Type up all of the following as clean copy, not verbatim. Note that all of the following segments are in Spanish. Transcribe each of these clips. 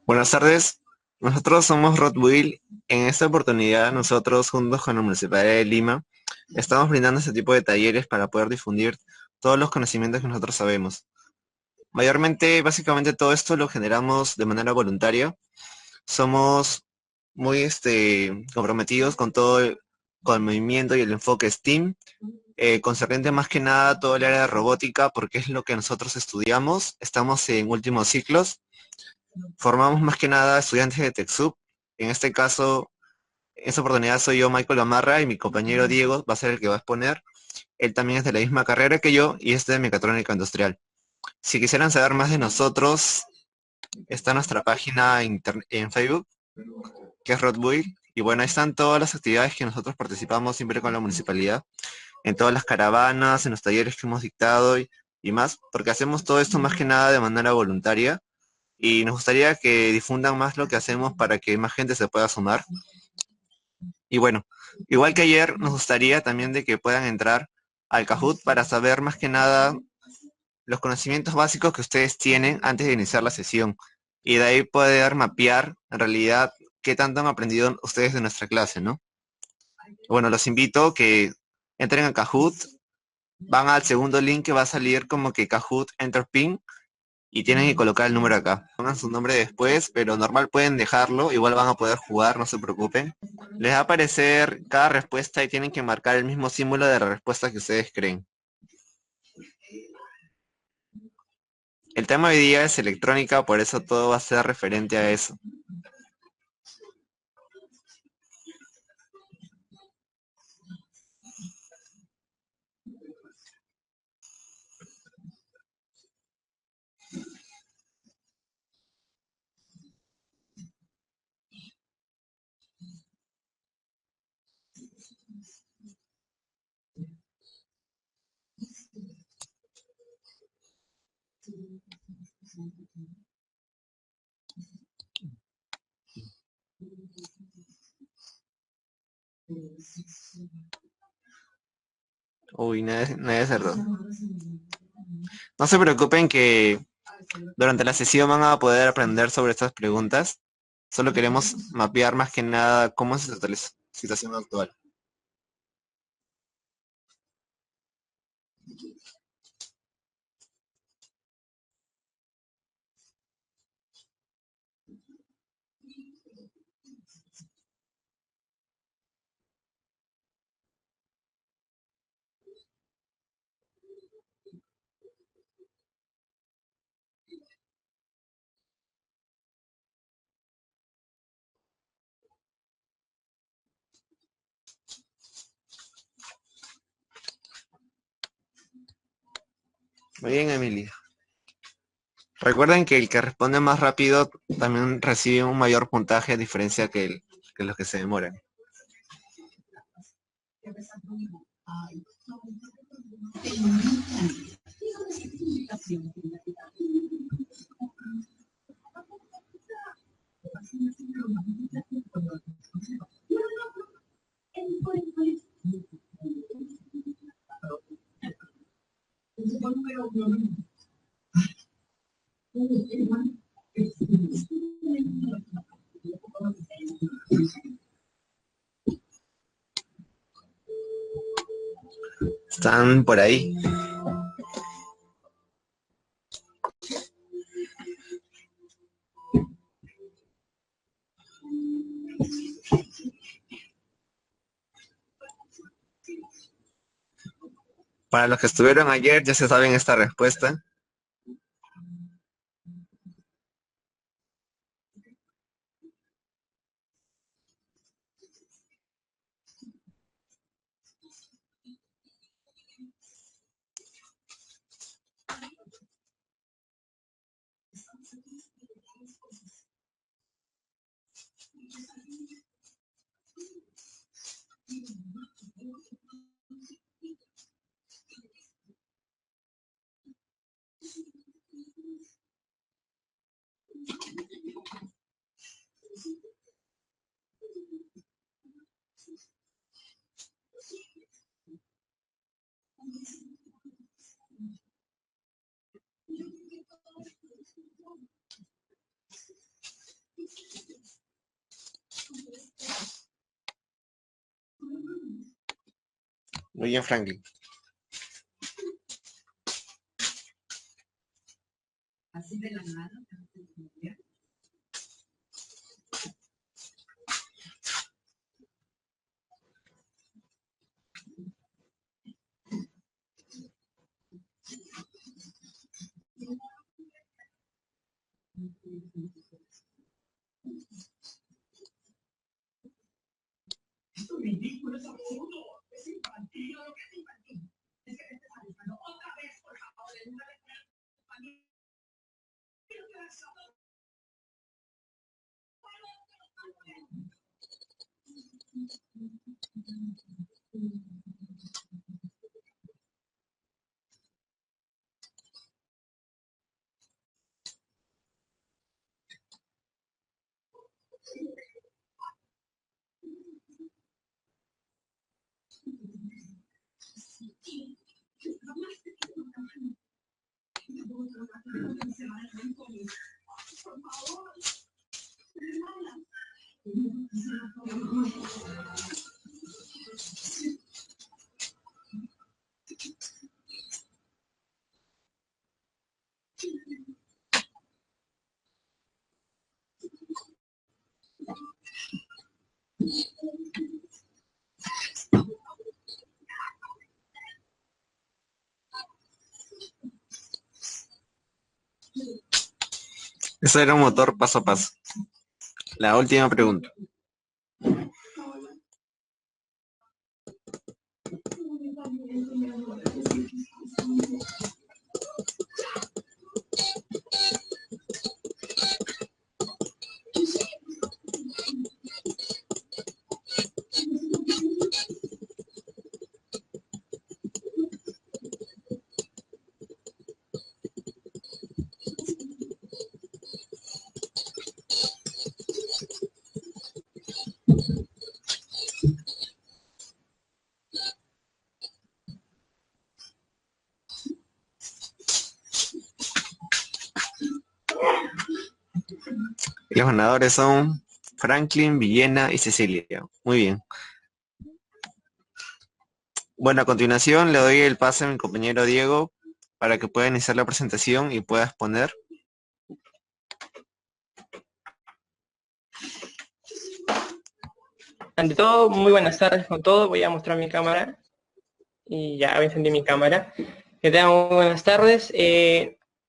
Buenas tardes, nosotros somos Rodwill. En esta oportunidad, nosotros, juntos con la Municipalidad de Lima, estamos brindando este tipo de talleres para poder difundir todos los conocimientos que nosotros sabemos. Mayormente, básicamente, todo esto lo generamos de manera voluntaria. Somos muy comprometidos con con el movimiento y el enfoque STEAM, concerniente más que nada a todo el área de robótica, porque es lo que nosotros estudiamos. Estamos en últimos ciclos. Formamos más que nada estudiantes de TechSoup. En este caso, en esta oportunidad soy yo, Michael Amarra, y mi compañero Diego va a ser el que va a exponer. Él también es de la misma carrera que yo y es de mecatrónica industrial. Si quisieran saber más de nosotros, está nuestra página en Facebook, que es Rodbuy. Y bueno, ahí están todas las actividades que nosotros participamos siempre con la municipalidad, en todas las caravanas, en los talleres que hemos dictado y más, porque hacemos todo esto más que nada de manera voluntaria y nos gustaría que difundan más lo que hacemos para que más gente se pueda sumar. Y bueno, igual que ayer, nos gustaría también de que puedan entrar al Kahoot para saber más que nada los conocimientos básicos que ustedes tienen antes de iniciar la sesión. Y de ahí poder mapear en realidad qué tanto han aprendido ustedes de nuestra clase, ¿no? Bueno, los invito a que entren a Kahoot, van al segundo link que va a salir como que Kahoot Enter Pin y tienen que colocar el número acá. Pongan su nombre después, pero normal pueden dejarlo, igual van a poder jugar, no se preocupen. Les va a aparecer cada respuesta y tienen que marcar el mismo símbolo de la respuesta que ustedes creen. El tema de hoy día es electrónica, por eso todo va a ser referente a eso. Uy, nadie acertó. No se preocupen que durante la sesión van a poder aprender sobre estas preguntas. Solo queremos mapear más que nada cómo es la situación actual. Muy bien, Emilia. Recuerden que el que responde más rápido también recibe un mayor puntaje a diferencia que los que se demoran. Están por ahí. Para los que estuvieron ayer ya se saben esta respuesta. Muy bien, Franklin. Así de la mano. Esto es ridículo, es absurdo. Es infantil, lo que es infantil. Es que me estés avisando otra vez, por favor, en una vez más. Eso era un motor paso a paso. La última pregunta. Los ganadores son Franklin, Villena y Cecilia. Muy bien. Bueno, a continuación le doy el pase a mi compañero Diego para que pueda iniciar la presentación y pueda exponer. Ante todo, muy buenas tardes con todos. Voy a mostrar mi cámara. Y ya encendí mi cámara. Que tengan muy buenas tardes.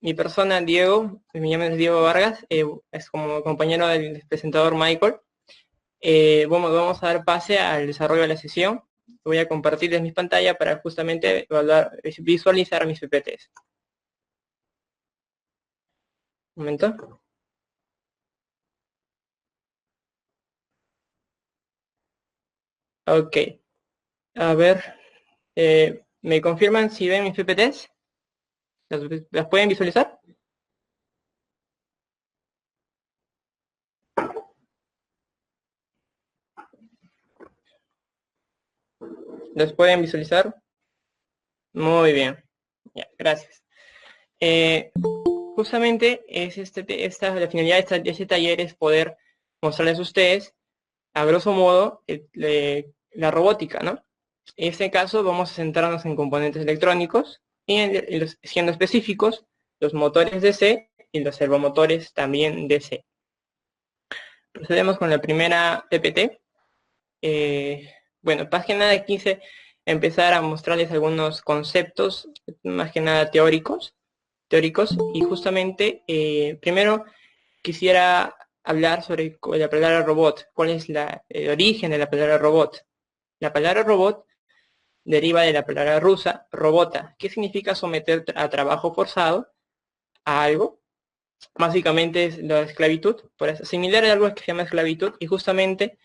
Mi persona, Diego, me llamo Diego Vargas, es como compañero del presentador Michael. Bueno, vamos a dar pase al desarrollo de la sesión. Voy a compartirles mi pantalla para justamente visualizar mis PPTs. Un momento. Ok. A ver, ¿me confirman si ven mis PPTs? ¿Las pueden visualizar? ¿Las pueden visualizar? Muy bien. Ya, gracias. Justamente es la finalidad de este taller es poder mostrarles a ustedes, a grosso modo, la robótica, ¿no? En este caso vamos a centrarnos en componentes electrónicos y siendo específicos, los motores DC y los servomotores también DC. Procedemos con la primera PPT. Bueno, más que nada quise empezar a mostrarles algunos conceptos, más que nada teóricos, y justamente primero quisiera hablar sobre la palabra robot. ¿Cuál es el origen de la palabra robot? La palabra robot deriva de la palabra rusa robota, que significa someter a trabajo forzado a algo. Básicamente es la esclavitud, por eso, similar a algo que se llama esclavitud, y justamente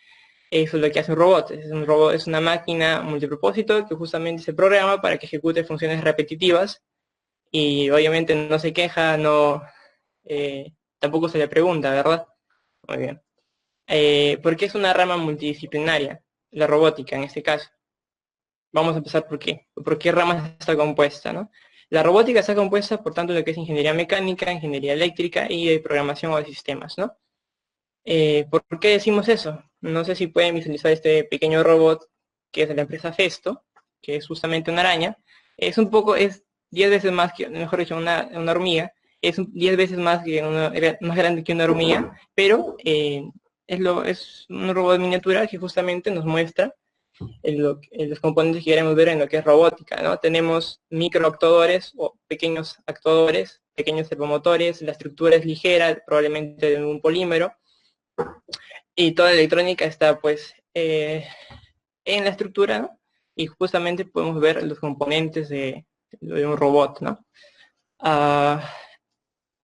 eso es lo que hace un robot. Un robot es una máquina multipropósito que justamente se programa para que ejecute funciones repetitivas y obviamente no se queja, tampoco se le pregunta, ¿verdad? Muy bien. Porque es una rama multidisciplinaria, la robótica en este caso. Vamos a empezar por qué. ¿Por qué ramas está compuesta, no? La robótica está compuesta por tanto de lo que es ingeniería mecánica, ingeniería eléctrica y de programación o de sistemas, ¿no? ¿Por qué decimos eso? No sé si pueden visualizar este pequeño robot que es de la empresa Festo. que es justamente una araña, es 10 veces más que, mejor dicho, una hormiga, es 10 veces más más grande que una hormiga, pero es un robot miniatura que justamente nos muestra en los componentes que queremos ver en lo que es robótica, ¿no? Tenemos microactuadores o pequeños actuadores, pequeños servomotores, la estructura es ligera, probablemente de un polímero, y toda la electrónica está pues en la estructura, ¿no? Y justamente podemos ver los componentes de un robot, ¿no?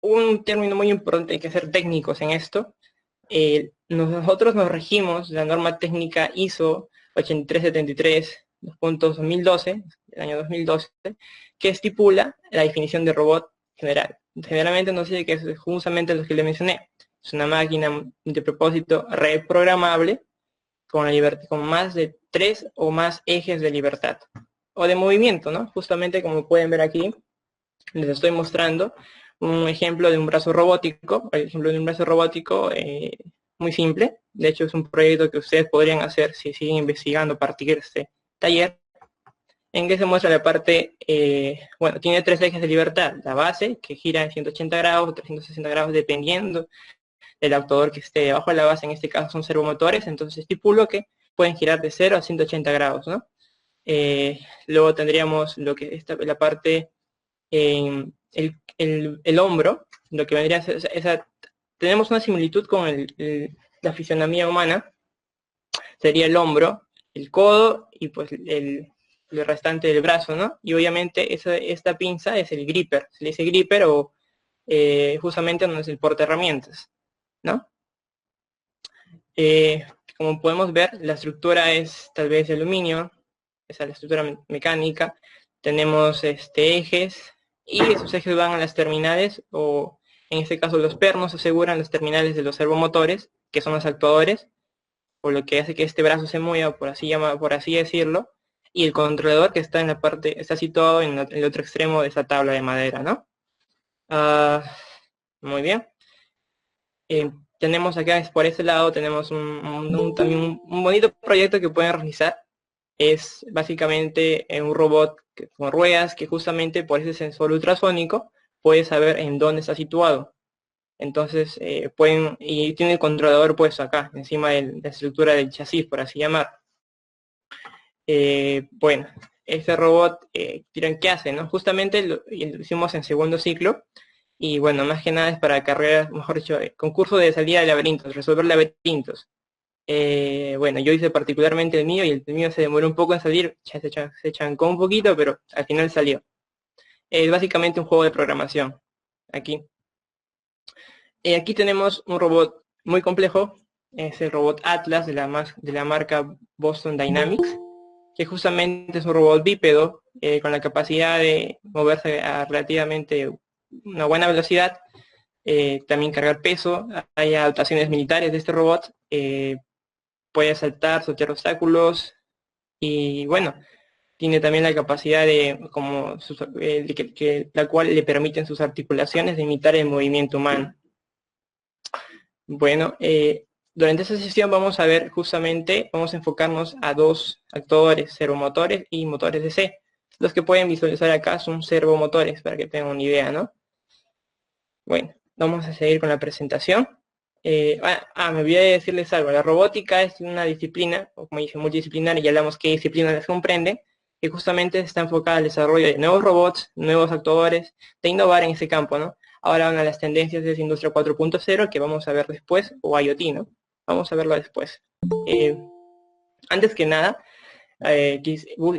Un término muy importante, hay que ser técnicos en esto. Nosotros nos regimos la norma técnica ISO 8373, 2012, del año 2012, que estipula la definición de robot general. Generalmente no sé qué es justamente lo que le mencioné. Es una máquina multipropósito reprogramable con más de 3 o más ejes de libertad o de movimiento, ¿no? Justamente como pueden ver aquí, les estoy mostrando un ejemplo de un brazo robótico, muy simple. De hecho, es un proyecto que ustedes podrían hacer si siguen investigando a partir de este taller, en que se muestra la parte, bueno, tiene 3 ejes de libertad. La base, que gira en 180 grados o 360 grados, dependiendo del actuador que esté debajo de la base. En este caso son servomotores, entonces estipulo que pueden girar de 0 a 180 grados, ¿no? Luego tendríamos lo que la parte, el hombro, lo que vendría a ser, tenemos una similitud con la fisionomía humana, sería el hombro, el codo y pues el restante del brazo, ¿no? Y obviamente esta pinza es el gripper, se le dice gripper o justamente no es el portaherramientas, ¿no? Como podemos ver, la estructura es tal vez de aluminio, esa es la estructura mecánica. Tenemos ejes, y esos ejes van a las terminales, o en este caso los pernos aseguran las terminales de los servomotores, que son los actuadores, por lo que hace que este brazo se mueva, por así decirlo, y el controlador que está está situado en el otro extremo de esa tabla de madera, ¿no? Muy bien. Tenemos acá, por ese lado, tenemos también un bonito proyecto que pueden realizar. Es básicamente un robot con ruedas que justamente por ese sensor ultrasónico puede saber en dónde está situado. Entonces y tiene el controlador puesto acá, encima de la estructura del chasis, por así llamar. Bueno, este robot, dirán, ¿qué hace? ¿No? Justamente lo hicimos en segundo ciclo, y bueno, más que nada es para carreras, mejor dicho, concurso de salida de laberintos, resolver laberintos. Bueno, yo hice particularmente el mío, y el mío se demoró un poco en salir, ya se chancó un poquito, pero al final salió. Es básicamente un juego de programación, aquí. Aquí tenemos un robot muy complejo, es el robot Atlas de la marca Boston Dynamics, que justamente es un robot bípedo con la capacidad de moverse a relativamente una buena velocidad, también cargar peso. Hay adaptaciones militares de este robot, puede saltar, sortear obstáculos, y bueno, tiene también la capacidad la cual le permiten sus articulaciones de imitar el movimiento humano. Bueno, durante esta sesión vamos a ver justamente, vamos a enfocarnos a 2 actuadores, servomotores y motores DC. Los que pueden visualizar acá son servomotores, para que tengan una idea, ¿no? Bueno, vamos a seguir con la presentación. Me olvidé de decirles algo. La robótica es una disciplina, o como dice, multidisciplinaria, y hablamos qué disciplinas las comprende, que justamente está enfocada al desarrollo de nuevos robots, nuevos actuadores, de innovar en ese campo, ¿no? Ahora van a las tendencias de esa industria 4.0, que vamos a ver después, o IoT, ¿no? Vamos a verlo después. Antes que nada,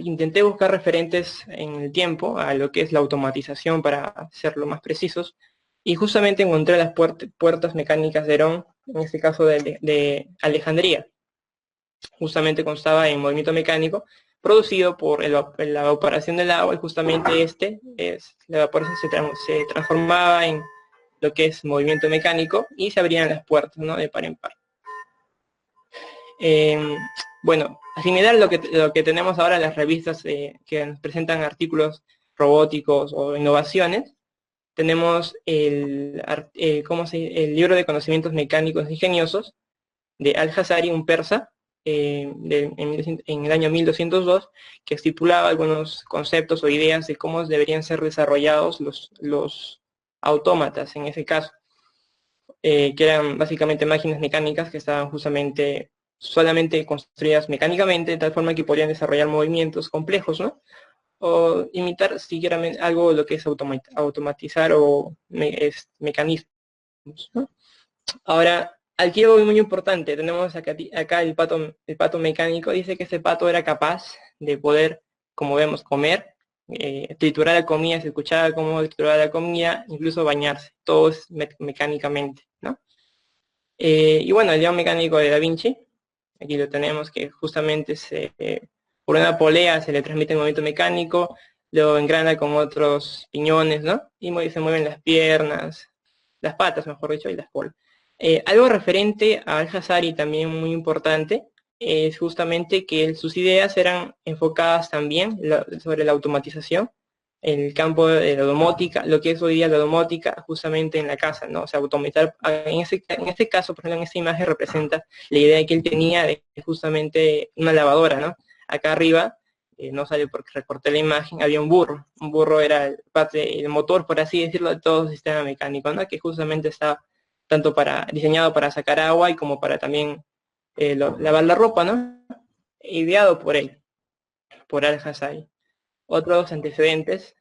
intenté buscar referentes en el tiempo a lo que es la automatización, para serlo más precisos, y justamente encontré las puertas mecánicas de Herón, en este caso de Alejandría. Justamente constaba en movimiento mecánico producido por la evaporación del agua, y justamente la evaporación se transformaba en lo que es movimiento mecánico, y se abrían las puertas, ¿no? De par en par. Bueno, similar a lo que tenemos ahora en las revistas que nos presentan artículos robóticos o innovaciones, tenemos el libro de conocimientos mecánicos ingeniosos de Al-Hazari, un persa, en el año 1202, que estipulaba algunos conceptos o ideas de cómo deberían ser desarrollados los autómatas en ese caso, que eran básicamente máquinas mecánicas que estaban justamente solamente construidas mecánicamente, de tal forma que podían desarrollar movimientos complejos, ¿no? O imitar siquiera algo lo que es automatizar o mecanismos, ¿no? Ahora, aquí algo muy importante, tenemos acá el pato mecánico, dice que ese pato era capaz de poder, como vemos, comer, triturar la comida, se escuchaba cómo triturar la comida, incluso bañarse, todo es mecánicamente, ¿no? Y bueno, el león mecánico de Da Vinci, aquí lo tenemos, que justamente por una polea se le transmite el movimiento mecánico, lo engrana con otros piñones, ¿no? Y se mueven las piernas, las patas, mejor dicho, y las colas. Algo referente a Al-Jazari también muy importante es justamente que sus ideas eran enfocadas también sobre la automatización, el campo de la domótica, lo que es hoy día la domótica justamente en la casa, ¿no? O sea, automatizar, en este caso, por ejemplo, en esta imagen representa la idea que él tenía de justamente una lavadora, ¿no? Acá arriba, no sale porque recorté la imagen, había un burro era el motor, por así decirlo, de todo el sistema mecánico, ¿no? Que justamente está tanto diseñado para sacar agua y como para también lavar la ropa, ¿no? Ideado por él, por Al-Jazari. Otros antecedentes,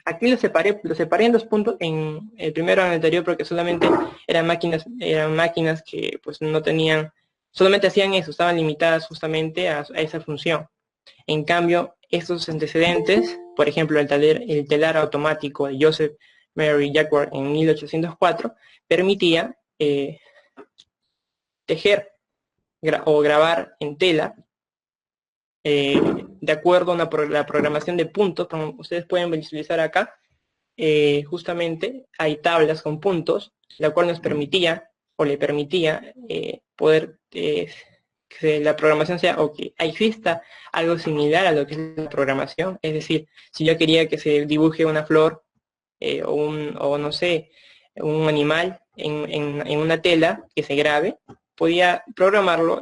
aquí los separé en dos puntos, en el primero en el anterior porque solamente eran máquinas que pues no tenían, solamente hacían eso, estaban limitadas justamente a esa función. En cambio, estos antecedentes, por ejemplo, el telar automático de Joseph Mary Jacquard en 1804, permitía tejer o grabar en tela de acuerdo a la programación de puntos, como ustedes pueden visualizar acá, justamente hay tablas con puntos, la cual nos permitía, o le permitía, poder que la programación sea, o que exista algo similar a lo que es la programación, es decir, si yo quería que se dibuje una flor, o no sé, un animal en una tela que se grabe, podía programarlo,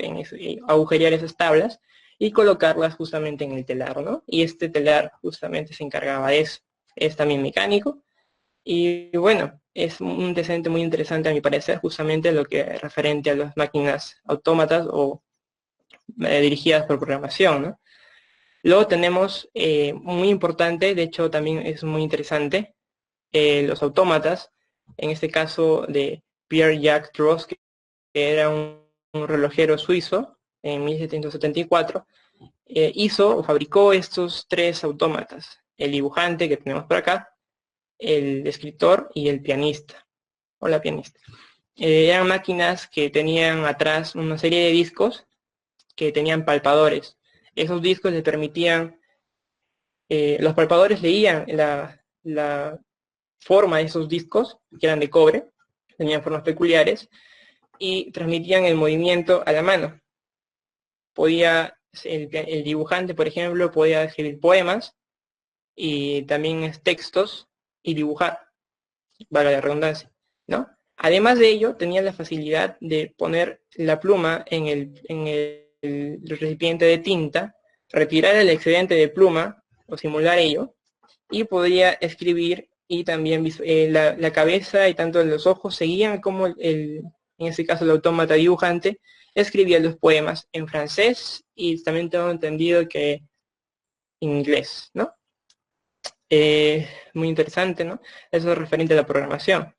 agujerear esas tablas, y colocarlas justamente en el telar, ¿no? Y este telar justamente se encargaba de eso. Es también mecánico. Y bueno, es un antecedente muy interesante a mi parecer, justamente lo que es referente a las máquinas autómatas o dirigidas por programación, ¿no? Luego tenemos, muy importante, de hecho también es muy interesante, los autómatas, en este caso de Pierre-Jacques Droz, que era un relojero suizo en 1774, hizo o fabricó estos tres autómatas, el dibujante que tenemos por acá, el escritor y el pianista, o la pianista. Eran máquinas que tenían atrás una serie de discos que tenían palpadores. Esos discos les permitían, los palpadores leían la forma de esos discos, que eran de cobre, tenían formas peculiares, y transmitían el movimiento a la mano. El dibujante, por ejemplo, podía escribir poemas y también textos y dibujar, valga la redundancia, ¿no? Además de ello, tenía la facilidad de poner la pluma en el recipiente de tinta, retirar el excedente de pluma o simular ello, y podría escribir, y también la cabeza y tanto los ojos seguían como en este caso el autómata dibujante escribía los poemas en francés y también tengo entendido que en inglés, ¿no? Muy interesante, ¿no? Eso es referente a la programación.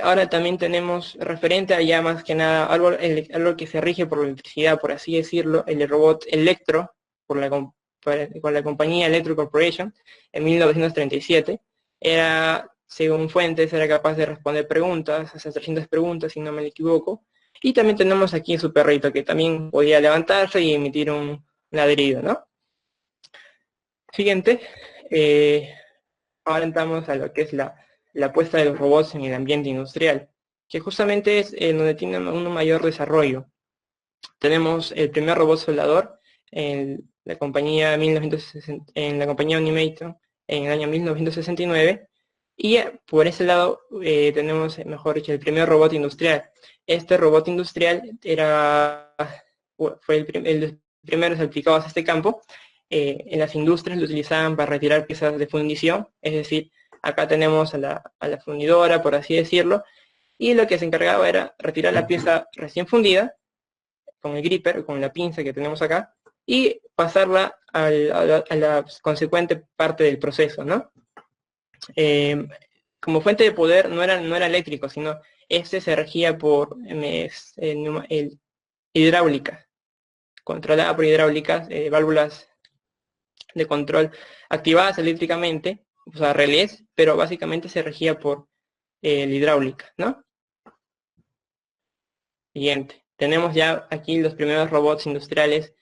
Ahora también tenemos referente a ya más que nada algo que se rige por la electricidad, por así decirlo, el robot Electro, con la compañía Electro Corporation, en 1937. Era, según fuentes, era capaz de responder preguntas, hasta 300 preguntas, si no me equivoco. Y también tenemos aquí su perrito, que también podía levantarse y emitir un ladrido, ¿no? Siguiente. Ahora entramos a lo que es la puesta de los robots en el ambiente industrial, que justamente es donde tiene un mayor desarrollo. Tenemos el primer robot soldador en la compañía Unimator en el año 1969, y por ese lado tenemos, mejor dicho, el primer robot industrial. Este robot industrial era fue el de los primeros aplicados a este campo. En las industrias lo utilizaban para retirar piezas de fundición, es decir, acá tenemos a la fundidora, por así decirlo, y lo que se encargaba era retirar la pieza recién fundida, con el gripper, con la pinza que tenemos acá, y pasarla a la consecuente parte del proceso, ¿no? Como fuente de poder no era eléctrico, sino este se regía por hidráulica, controlada por hidráulicas, válvulas de control activadas eléctricamente, o sea, relés, pero básicamente se regía por la hidráulica, ¿no? Siguiente. Tenemos ya aquí los primeros robots industriales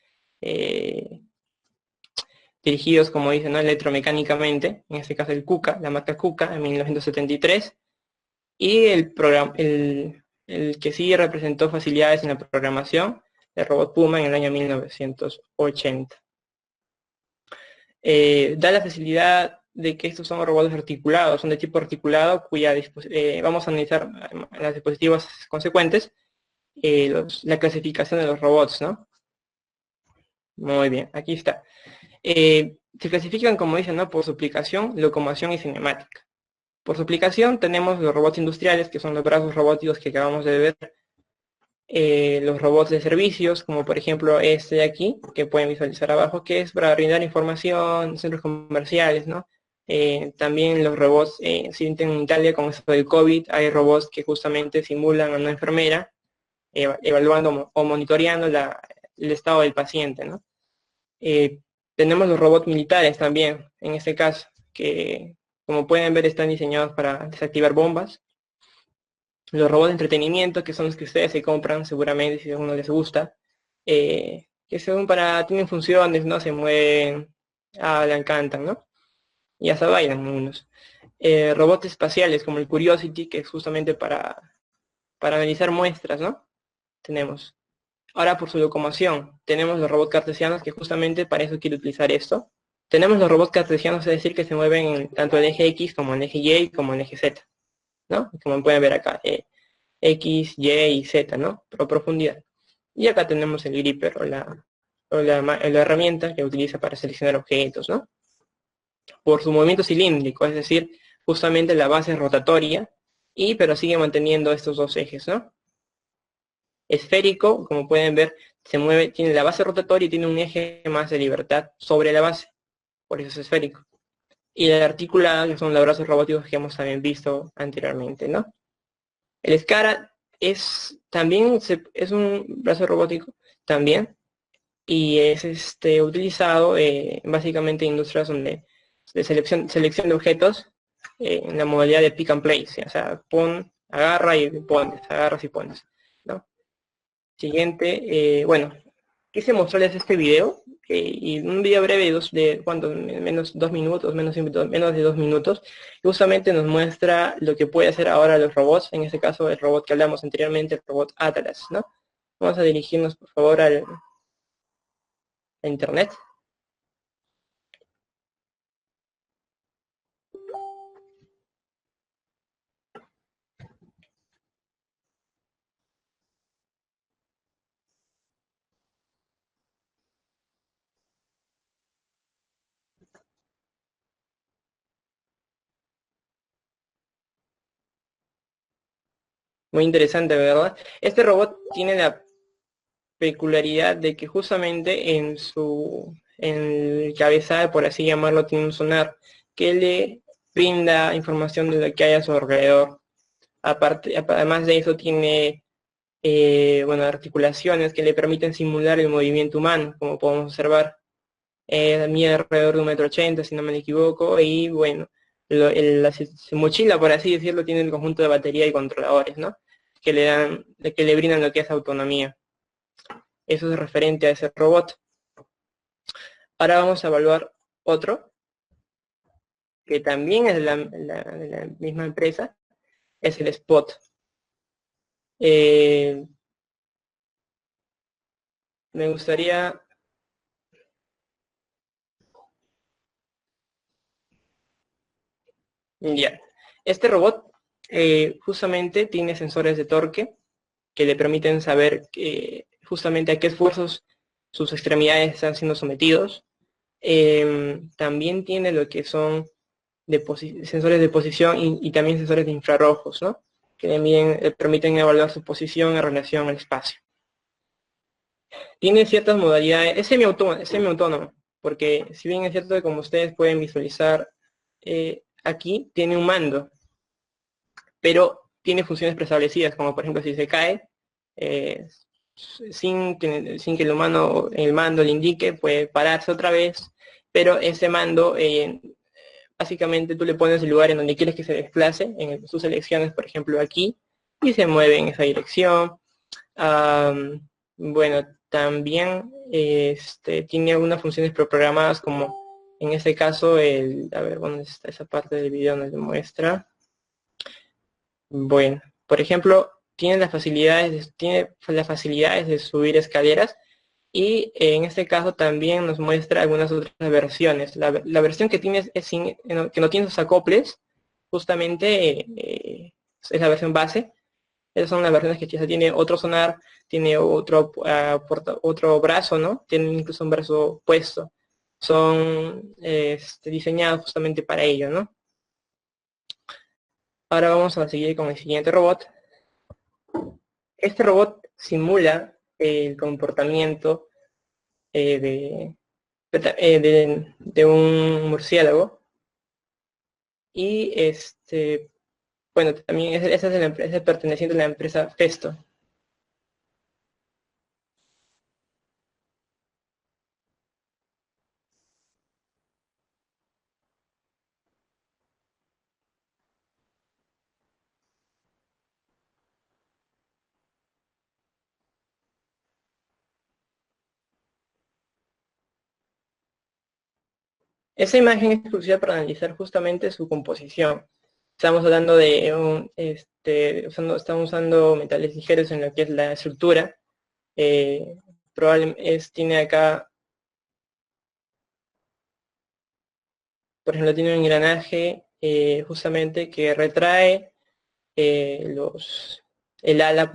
dirigidos, como dicen, ¿no?, electromecánicamente, en este caso el KUKA, la marca KUKA, en 1973, y el que sí representó facilidades en la programación, el robot Puma, en el año 1980. Da la facilidad de que estos son robots articulados, son de tipo articulado, vamos a analizar los dispositivos consecuentes, la clasificación de los robots, ¿no? Muy bien, aquí está. Se clasifican, como dicen, ¿no?, por su aplicación, locomoción y cinemática. Por su aplicación tenemos los robots industriales, que son los brazos robóticos que acabamos de ver, los robots de servicios, como por ejemplo este de aquí, que pueden visualizar abajo, que es para brindar información, centros comerciales, ¿no? También los robots, si en Italia con esto del COVID, hay robots que justamente simulan a una enfermera, evaluando o monitoreando el estado del paciente, ¿no? Tenemos los robots militares también, en este caso, que como pueden ver están diseñados para desactivar bombas. Los robots de entretenimiento, que son los que ustedes se compran seguramente si a uno les gusta, que tienen funciones, ¿no? Se mueven, hablan, cantan, ¿no? Y hasta bailan unos. Robots espaciales como el Curiosity, que es justamente para analizar muestras, ¿no? Tenemos. Ahora por su locomoción, tenemos los robots cartesianos, que justamente para eso quiero utilizar esto. Tenemos los robots cartesianos, es decir, que se mueven en tanto el eje X como el eje Y como el eje Z, ¿no? Como pueden ver acá, X, Y y Z, ¿no? Por profundidad. Y acá tenemos el gripper la herramienta que utiliza para seleccionar objetos, ¿no? Por su movimiento cilíndrico, es decir, justamente la base es rotatoria, pero sigue manteniendo estos dos ejes, ¿no? Esférico, como pueden ver, se mueve, tiene la base rotatoria y tiene un eje más de libertad sobre la base, por eso es esférico. Y la articulada, que son los brazos robóticos que hemos también visto anteriormente, ¿no? El SCARA es un brazo robótico también, y es utilizado básicamente en industrias de selección de objetos en la modalidad de pick and place, o sea, agarras y pones, ¿no? Siguiente, bueno, quise mostrarles este video, y un video breve menos 2 minutos, menos de 2 minutos, justamente nos muestra lo que puede hacer ahora los robots, en este caso el robot que hablamos anteriormente, el robot Atlas, ¿no? Vamos a dirigirnos por favor a internet. Muy interesante, ¿verdad? Este robot tiene la peculiaridad de que justamente en el cabezal, por así llamarlo, tiene un sonar que le brinda información de lo que hay a su alrededor. Además de eso tiene articulaciones que le permiten simular el movimiento humano, como podemos observar. Mide alrededor de 1,80 m, si no me equivoco, y bueno, su mochila, por así decirlo, tiene el conjunto de batería y controladores, ¿no? Que le brindan lo que es autonomía. Eso es referente a ese robot. Ahora vamos a evaluar otro, que también es de la misma empresa, es el Spot. Me gustaría... Ya. Este robot justamente tiene sensores de torque que le permiten saber justamente a qué esfuerzos sus extremidades están siendo sometidos. También tiene lo que son sensores de posición y también sensores de infrarrojos, ¿no? Que también permiten evaluar su posición en relación al espacio. Tiene ciertas modalidades, es semiautónomo, porque si bien es cierto que como ustedes pueden visualizar aquí, tiene un mando, pero tiene funciones preestablecidas, como por ejemplo si se cae, sin que el humano, el mando le indique, puede pararse otra vez, pero ese mando, básicamente tú le pones el lugar en donde quieres que se desplace, sus selecciones, por ejemplo aquí, y se mueve en esa dirección. Bueno, también tiene algunas funciones preprogramadas, como en este caso, a ver, ¿dónde está esa parte del video donde muestra? Bueno, por ejemplo, tiene las facilidades de subir escaleras, y en este caso también nos muestra algunas otras versiones. La versión que tiene que no tiene esos acoples, justamente es la versión base. Esas son las versiones que ya tiene otro sonar, tiene otro brazo, ¿no? Tiene incluso un brazo puesto. Son diseñados justamente para ello, ¿no? Ahora vamos a seguir con el siguiente robot. Este robot simula el comportamiento de un murciélago, y bueno, también esa es la empresa perteneciente a la empresa Festo. Esa imagen es crucial para analizar justamente su composición. Estamos hablando de estamos usando metales ligeros en lo que es la estructura. Probablemente tiene acá, por ejemplo, tiene un engranaje justamente que retrae el ala,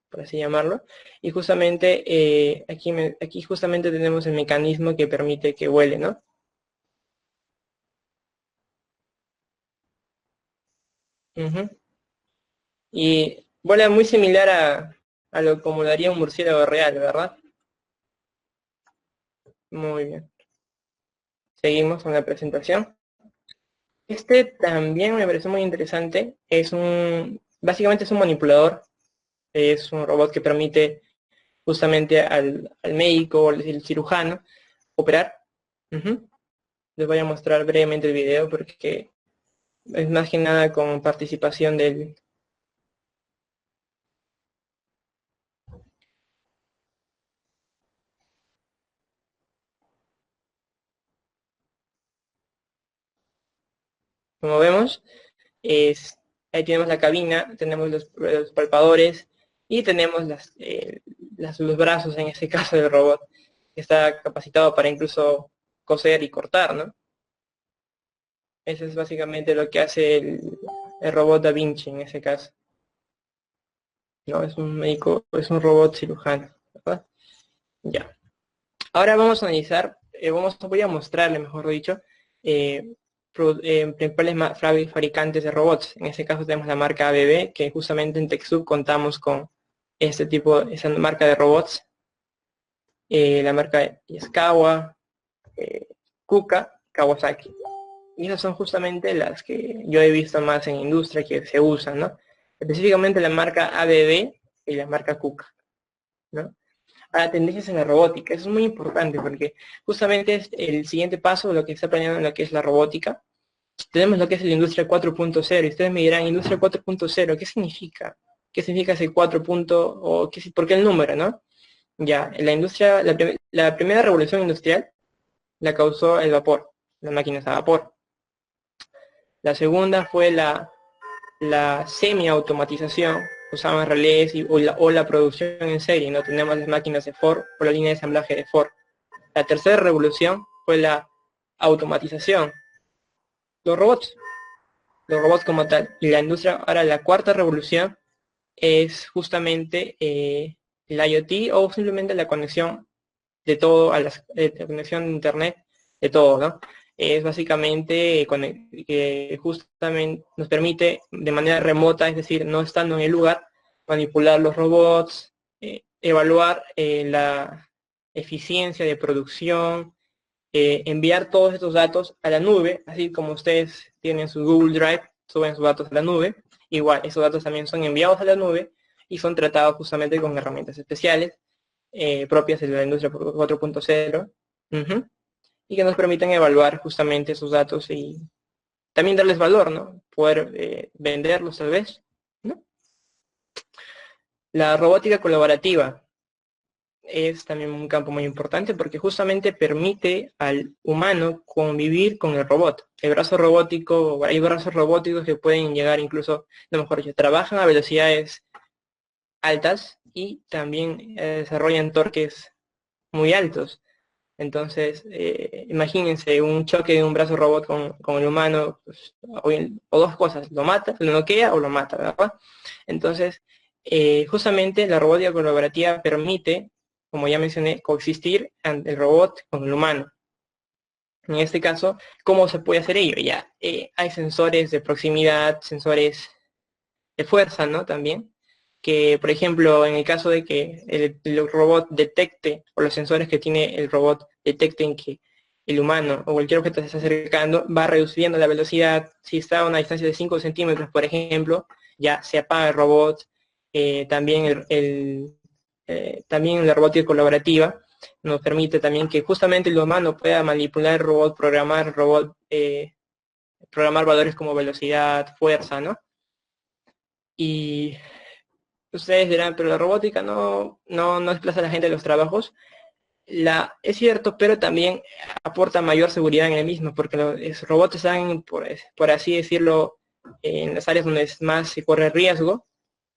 por así llamarlo, y justamente aquí justamente tenemos el mecanismo que permite que vuele, ¿no? Ujú. Y vuela muy similar a lo como lo haría un murciélago real, ¿verdad? Muy bien. Seguimos con la presentación. Este también me pareció muy interesante. Básicamente es un manipulador. Es un robot que permite justamente al médico o el cirujano operar. Ujú. Les voy a mostrar brevemente el video porque es más que nada con participación del... Como vemos, ahí tenemos la cabina, tenemos los palpadores y tenemos los brazos, en este caso del robot, que está capacitado para incluso coser y cortar, ¿no? Eso es básicamente lo que hace el robot Da Vinci en ese caso. No, es un médico, es un robot cirujano, ¿verdad? Ya. Ahora vamos a analizar, voy a mostrarle, mejor dicho, principales fabricantes de robots. En este caso tenemos la marca ABB, que justamente en TechSoup contamos con esa marca de robots. La marca Yaskawa, Kuka, Kawasaki. Y esas son justamente las que yo he visto más en industria que se usan, ¿no? Específicamente la marca ABB y la marca Kuka, ¿no? Ahora, tendencias en la robótica. Eso es muy importante porque justamente es el siguiente paso de lo que está planeando en lo que es la robótica. Tenemos lo que es la industria 4.0 y ustedes me dirán, industria 4.0, ¿qué significa? ¿Qué significa ese 4. O por qué el número, no? Ya, la industria, la primera revolución industrial la causó el vapor, las máquinas a vapor. La segunda fue la semi-automatización, usaban relés o la producción en serie, no tenemos las máquinas de Ford o la línea de ensamblaje de Ford. La tercera revolución fue la automatización, los robots como tal. Y la industria, ahora la cuarta revolución es justamente el IoT o simplemente la conexión de todo, la conexión de internet de todo, ¿no? Es básicamente que justamente nos permite de manera remota, es decir, no estando en el lugar, manipular los robots, evaluar la eficiencia de producción, enviar todos estos datos a la nube, así como ustedes tienen su Google Drive, suben sus datos a la nube, igual esos datos también son enviados a la nube y son tratados justamente con herramientas especiales propias de la industria 4.0, y que nos permiten evaluar justamente esos datos y también darles valor, ¿no? Poder venderlos tal vez, ¿no? La robótica colaborativa es también un campo muy importante porque justamente permite al humano convivir con el robot. El brazo robótico, hay brazos robóticos que pueden llegar incluso, no mejor dicho, trabajan a velocidades altas y también desarrollan torques muy altos. Entonces, imagínense un choque de un brazo robot con el humano, pues, o dos cosas, lo mata, lo noquea o lo mata, ¿verdad? Entonces, justamente la robótica colaborativa permite, como ya mencioné, coexistir el robot con el humano. En este caso, ¿cómo se puede hacer ello? Ya hay sensores de proximidad, sensores de fuerza, ¿no? También, que por ejemplo, en el caso de que el robot detecte, o los sensores que tiene el robot detecten que el humano o cualquier objeto se está acercando, va reduciendo la velocidad. Si está a una distancia de 5 centímetros, por ejemplo, ya se apaga el robot. También la robótica colaborativa nos permite también que justamente el humano pueda manipular el robot, programar valores como velocidad, fuerza, ¿no? Y ustedes dirán, pero la robótica no desplaza a la gente de los trabajos. Es cierto, pero también aporta mayor seguridad en el mismo, porque los robots están, por así decirlo, en las áreas donde más se corre riesgo,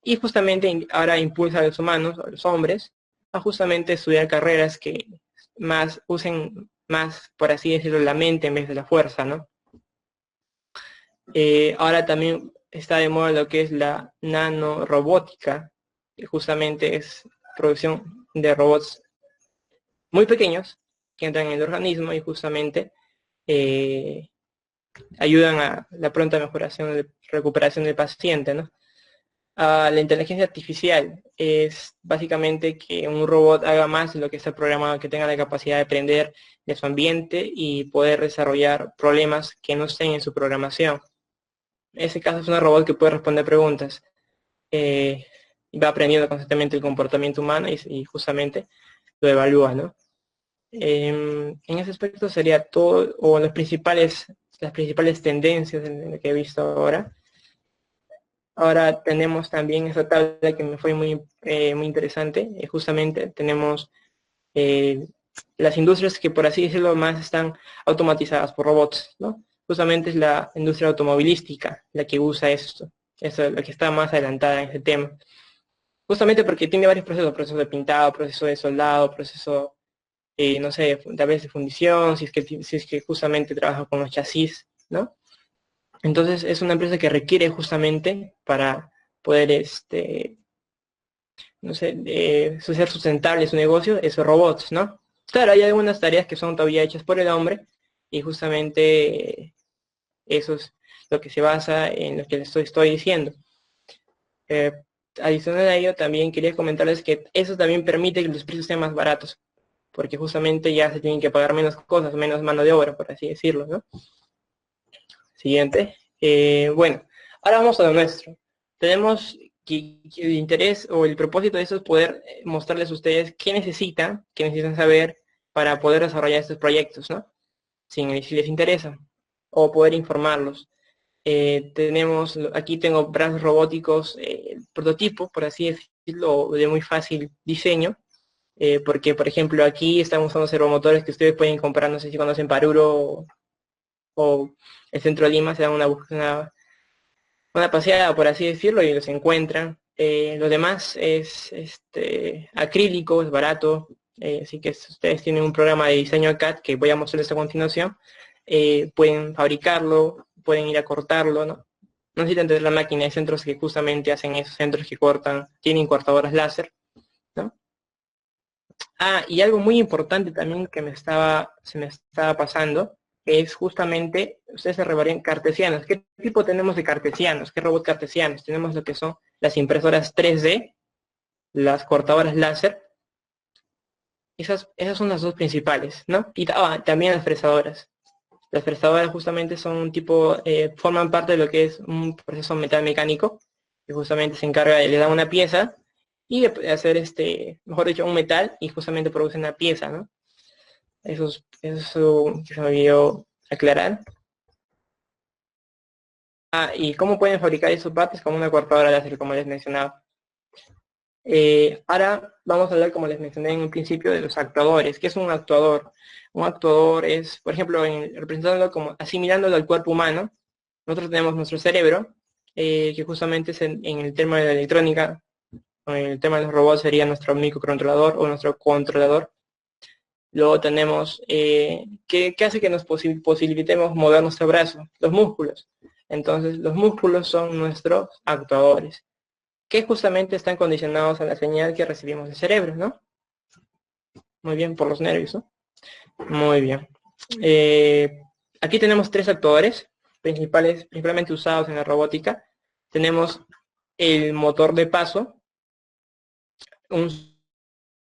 y justamente ahora impulsa a los humanos, a los hombres, a justamente estudiar carreras que usen más, por así decirlo, la mente en vez de la fuerza, ¿no? Ahora también está de moda lo que es la nanorobótica, que justamente es producción de robots muy pequeños que entran en el organismo y justamente eh, ayudan a la pronta recuperación del paciente, ¿no? La inteligencia artificial es básicamente que un robot haga más de lo que está programado, que tenga la capacidad de aprender de su ambiente y poder desarrollar problemas que no estén en su programación. En ese caso es una robot que puede responder preguntas, y va aprendiendo constantemente el comportamiento humano y justamente lo evalúa, ¿no? En ese aspecto sería todo, o las principales tendencias en lo que he visto ahora. Ahora tenemos también esa tabla que me fue muy interesante. Justamente tenemos las industrias que, por así decirlo, más están automatizadas por robots, ¿no? Justamente es la industria automovilística la que usa esto. Eso es la que está más adelantada en ese tema. Justamente porque tiene varios procesos: proceso de pintado, proceso de soldado, proceso no sé, tal vez de fundición, si es que justamente trabaja con los chasis, ¿no? Entonces es una empresa que requiere justamente para poder, no sé, ser sustentable su negocio, esos robots, ¿no? Claro, hay algunas tareas que son todavía hechas por el hombre y justamente eso es lo que se basa en lo que les estoy diciendo. Eh, Adicional a ello, también quería comentarles que eso también permite que los precios sean más baratos, porque justamente ya se tienen que pagar menos cosas, menos mano de obra, por así decirlo, ¿no? Siguiente. Bueno, ahora vamos a lo nuestro. Tenemos que el interés o el propósito de eso es poder mostrarles a ustedes qué necesitan saber para poder desarrollar estos proyectos, ¿no? Si les interesa, o poder informarlos. Aquí tengo brazos robóticos, prototipo, por así decirlo, de muy fácil diseño, porque por ejemplo aquí estamos usando servomotores que ustedes pueden comprar, no sé si conocen Paruro o el centro de Lima, se dan una paseada, por así decirlo, y los encuentran. Lo demás es acrílico, es barato, así que si ustedes tienen un programa de diseño CAD que voy a mostrarles a continuación, pueden fabricarlo, pueden ir a cortarlo, ¿no? No necesitan tener la máquina, hay centros que justamente hacen eso, centros que cortan, tienen cortadoras láser, ¿no? Ah, y algo muy importante también que se me estaba pasando, es justamente, ustedes se referían cartesianos. ¿Qué tipo tenemos de cartesianos? ¿Qué robot cartesianos? Tenemos lo que son las impresoras 3D, las cortadoras láser. Esas son las dos principales, ¿no? Y también las fresadoras. Las fresadoras justamente son un tipo, forman parte de lo que es un proceso metal mecánico, que justamente se encarga le da una pieza y de hacer mejor dicho, un metal y justamente produce una pieza, ¿no? Eso que se me olvidó aclarar. Ah, y cómo pueden fabricar esos partes con una cortadora láser, como les mencionaba. Ahora vamos a hablar, como les mencioné en un principio, de los actuadores. ¿Qué es un actuador? Un actuador es, por ejemplo, representándolo como asimilándolo al cuerpo humano. Nosotros tenemos nuestro cerebro, que justamente es en el tema de la electrónica, en el tema de los robots sería nuestro microcontrolador o nuestro controlador. Luego tenemos, ¿qué hace que nos posibilitemos mover nuestro brazo? Los músculos. Entonces, los músculos son nuestros actuadores, que justamente están condicionados a la señal que recibimos del cerebro, ¿no? Muy bien, por los nervios, ¿no? Muy bien. Aquí tenemos tres actuadores principalmente usados en la robótica. Tenemos el motor de paso, un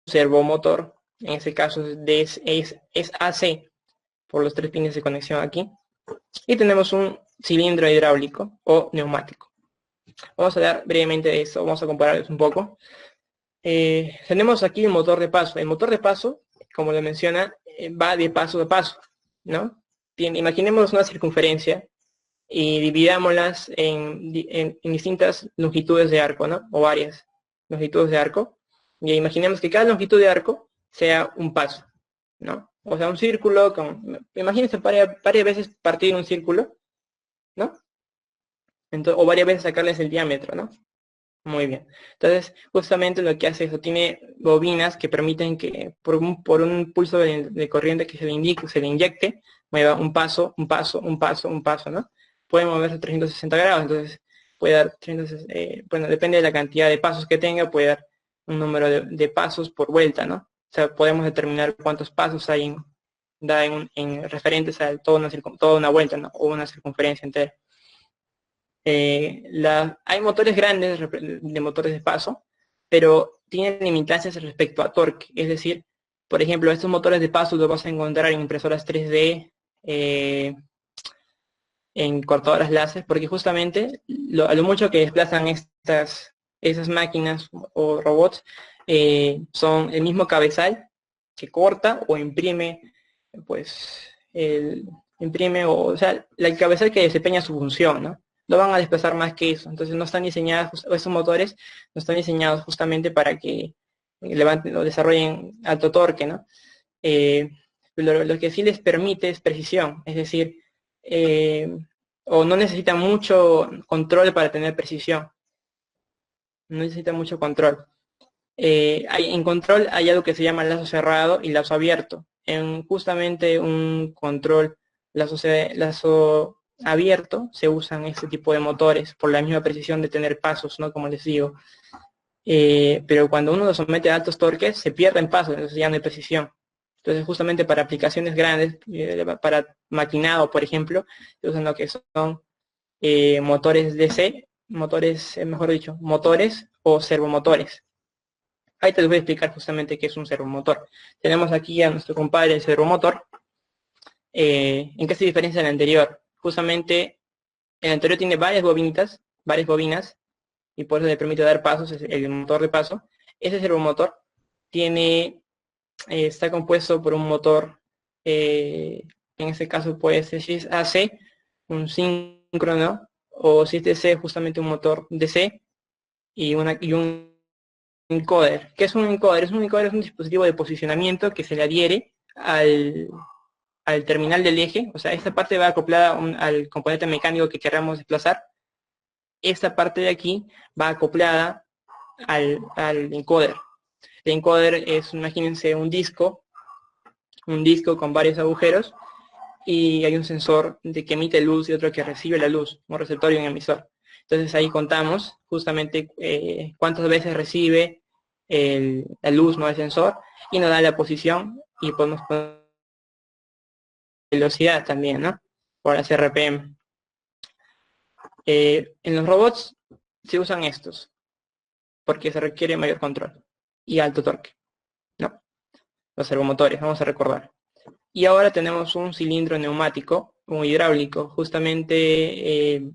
servomotor, en este caso es AC, por los tres pines de conexión aquí. Y tenemos un cilindro hidráulico o neumático. Vamos a hablar brevemente de esto, vamos a compararlos un poco. Tenemos aquí el motor de paso. El motor de paso, como lo menciona, va de paso a paso, ¿no? Imaginemos una circunferencia y dividámoslas en distintas longitudes de arco, ¿no? O varias longitudes de arco. Y imaginemos que cada longitud de arco sea un paso, ¿no? O sea, un círculo imagínense varias veces partir un círculo, ¿no? Entonces, o varias veces sacarles el diámetro, ¿no? Muy bien. Entonces, justamente lo que hace eso, tiene bobinas que permiten que por un pulso de corriente que se le inyecte, mueva un paso, un paso, un paso, un paso, ¿no? Puede moverse 360 grados, entonces puede dar, bueno, depende de la cantidad de pasos que tenga, puede dar un número de pasos por vuelta, ¿no? O sea, podemos determinar cuántos pasos hay en referentes a toda una vuelta, ¿no? O una circunferencia entera. Hay motores grandes de motores de paso, pero tienen limitancias respecto a torque. Es decir, por ejemplo, estos motores de paso los vas a encontrar en impresoras 3D, en cortadoras láser, porque justamente a lo mucho que desplazan esas máquinas o robots son el mismo cabezal que corta o imprime, pues, o sea, el cabezal que desempeña su función, ¿no? No van a desplazar más que eso. Entonces no están diseñados, esos motores no están diseñados justamente para que levanten o desarrollen alto torque, ¿no? Lo que sí les permite es precisión, es decir, o no necesita mucho control para tener precisión. No necesita mucho control. En control hay algo que se llama lazo cerrado y lazo abierto. En justamente un control lazo abierto se usan este tipo de motores por la misma precisión de tener pasos, ¿no? Como les digo. Pero cuando uno lo somete a altos torques se pierden pasos, entonces ya no hay precisión. Entonces justamente para aplicaciones grandes, para maquinado, por ejemplo, se usan lo que son motores DC, mejor dicho, motores o servomotores. Ahí te les voy a explicar justamente qué es un servomotor. Tenemos aquí a nuestro compadre el servomotor. ¿En qué se diferencia del anterior? Justamente el anterior tiene varias bobinas, y por eso le permite dar pasos, es el motor de paso. Ese servomotor está compuesto por un motor, en este caso puede ser si es AC, un síncrono, o si es DC, justamente un motor DC, y un encoder. ¿Qué es un encoder? Un encoder es un dispositivo de posicionamiento que se le adhiere al terminal del eje, o sea, esta parte va acoplada al componente mecánico que queramos desplazar. Esta parte de aquí va acoplada al encoder. El encoder es, imagínense, un disco con varios agujeros, y hay un sensor que emite luz y otro que recibe la luz, un receptor y un emisor. Entonces ahí contamos justamente cuántas veces recibe la luz, ¿no?, del sensor, y nos da la posición y podemos poner velocidad también, ¿no?, por las RPM. En los robots se usan estos porque se requiere mayor control y alto torque, ¿no? Los servomotores, vamos a recordar. Y ahora tenemos un cilindro neumático, un hidráulico, justamente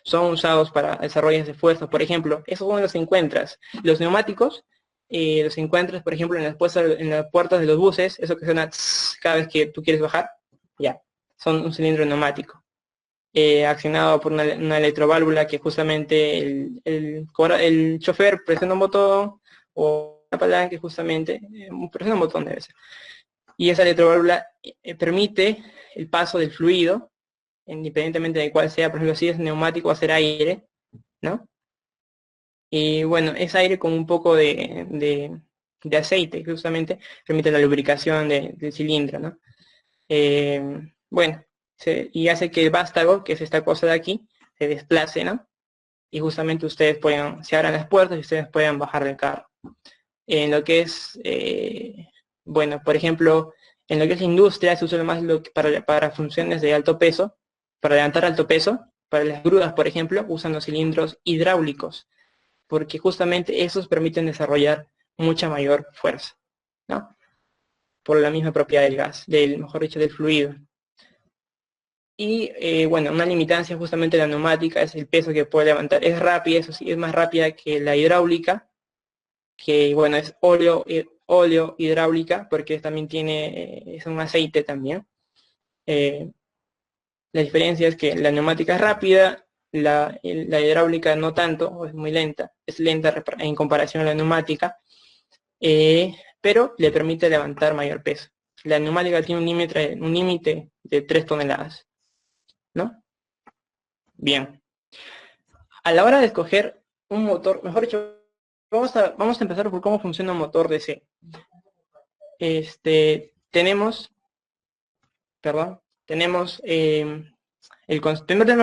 son usados para desarrollos de fuerza. Por ejemplo, esos son los encuentras. Los neumáticos los encuentras, por ejemplo, en las puertas de los buses, eso que suena tss, cada vez que tú quieres bajar, ya, son un cilindro neumático. Accionado por una electroválvula que justamente el chofer presiona un botón o una palanca que justamente presiona un botón debe ser. Y esa electroválvula permite el paso del fluido, independientemente de cuál sea. Por ejemplo, si es neumático va a ser aire, ¿no? Y bueno, es aire con un poco de aceite, que justamente permite la lubricación del cilindro, ¿no? Bueno, y hace que el vástago, que es esta cosa de aquí, se desplace, ¿no? Y justamente ustedes se abran las puertas y ustedes puedan bajar del carro. En lo que es, bueno, por ejemplo, en lo que es la industria se usa más para funciones de alto peso, para levantar alto peso. Para las grúas, por ejemplo, usan los cilindros hidráulicos, porque justamente esos permiten desarrollar mucha mayor fuerza, ¿no? Por la misma propiedad del gas, mejor dicho, del fluido. Y bueno, una limitancia justamente de la neumática es el peso que puede levantar. Es rápida, eso sí, es más rápida que la hidráulica, que bueno, es óleo hidráulica, porque también es un aceite también. La diferencia es que la neumática es rápida, la hidráulica no tanto, o es muy lenta, es lenta en comparación a la neumática, pero le permite levantar mayor peso. La neumática tiene un límite de 3 toneladas, ¿no? Bien. A la hora de escoger un motor, mejor dicho, vamos a empezar por cómo funciona un motor DC. Tenemos primero tenemos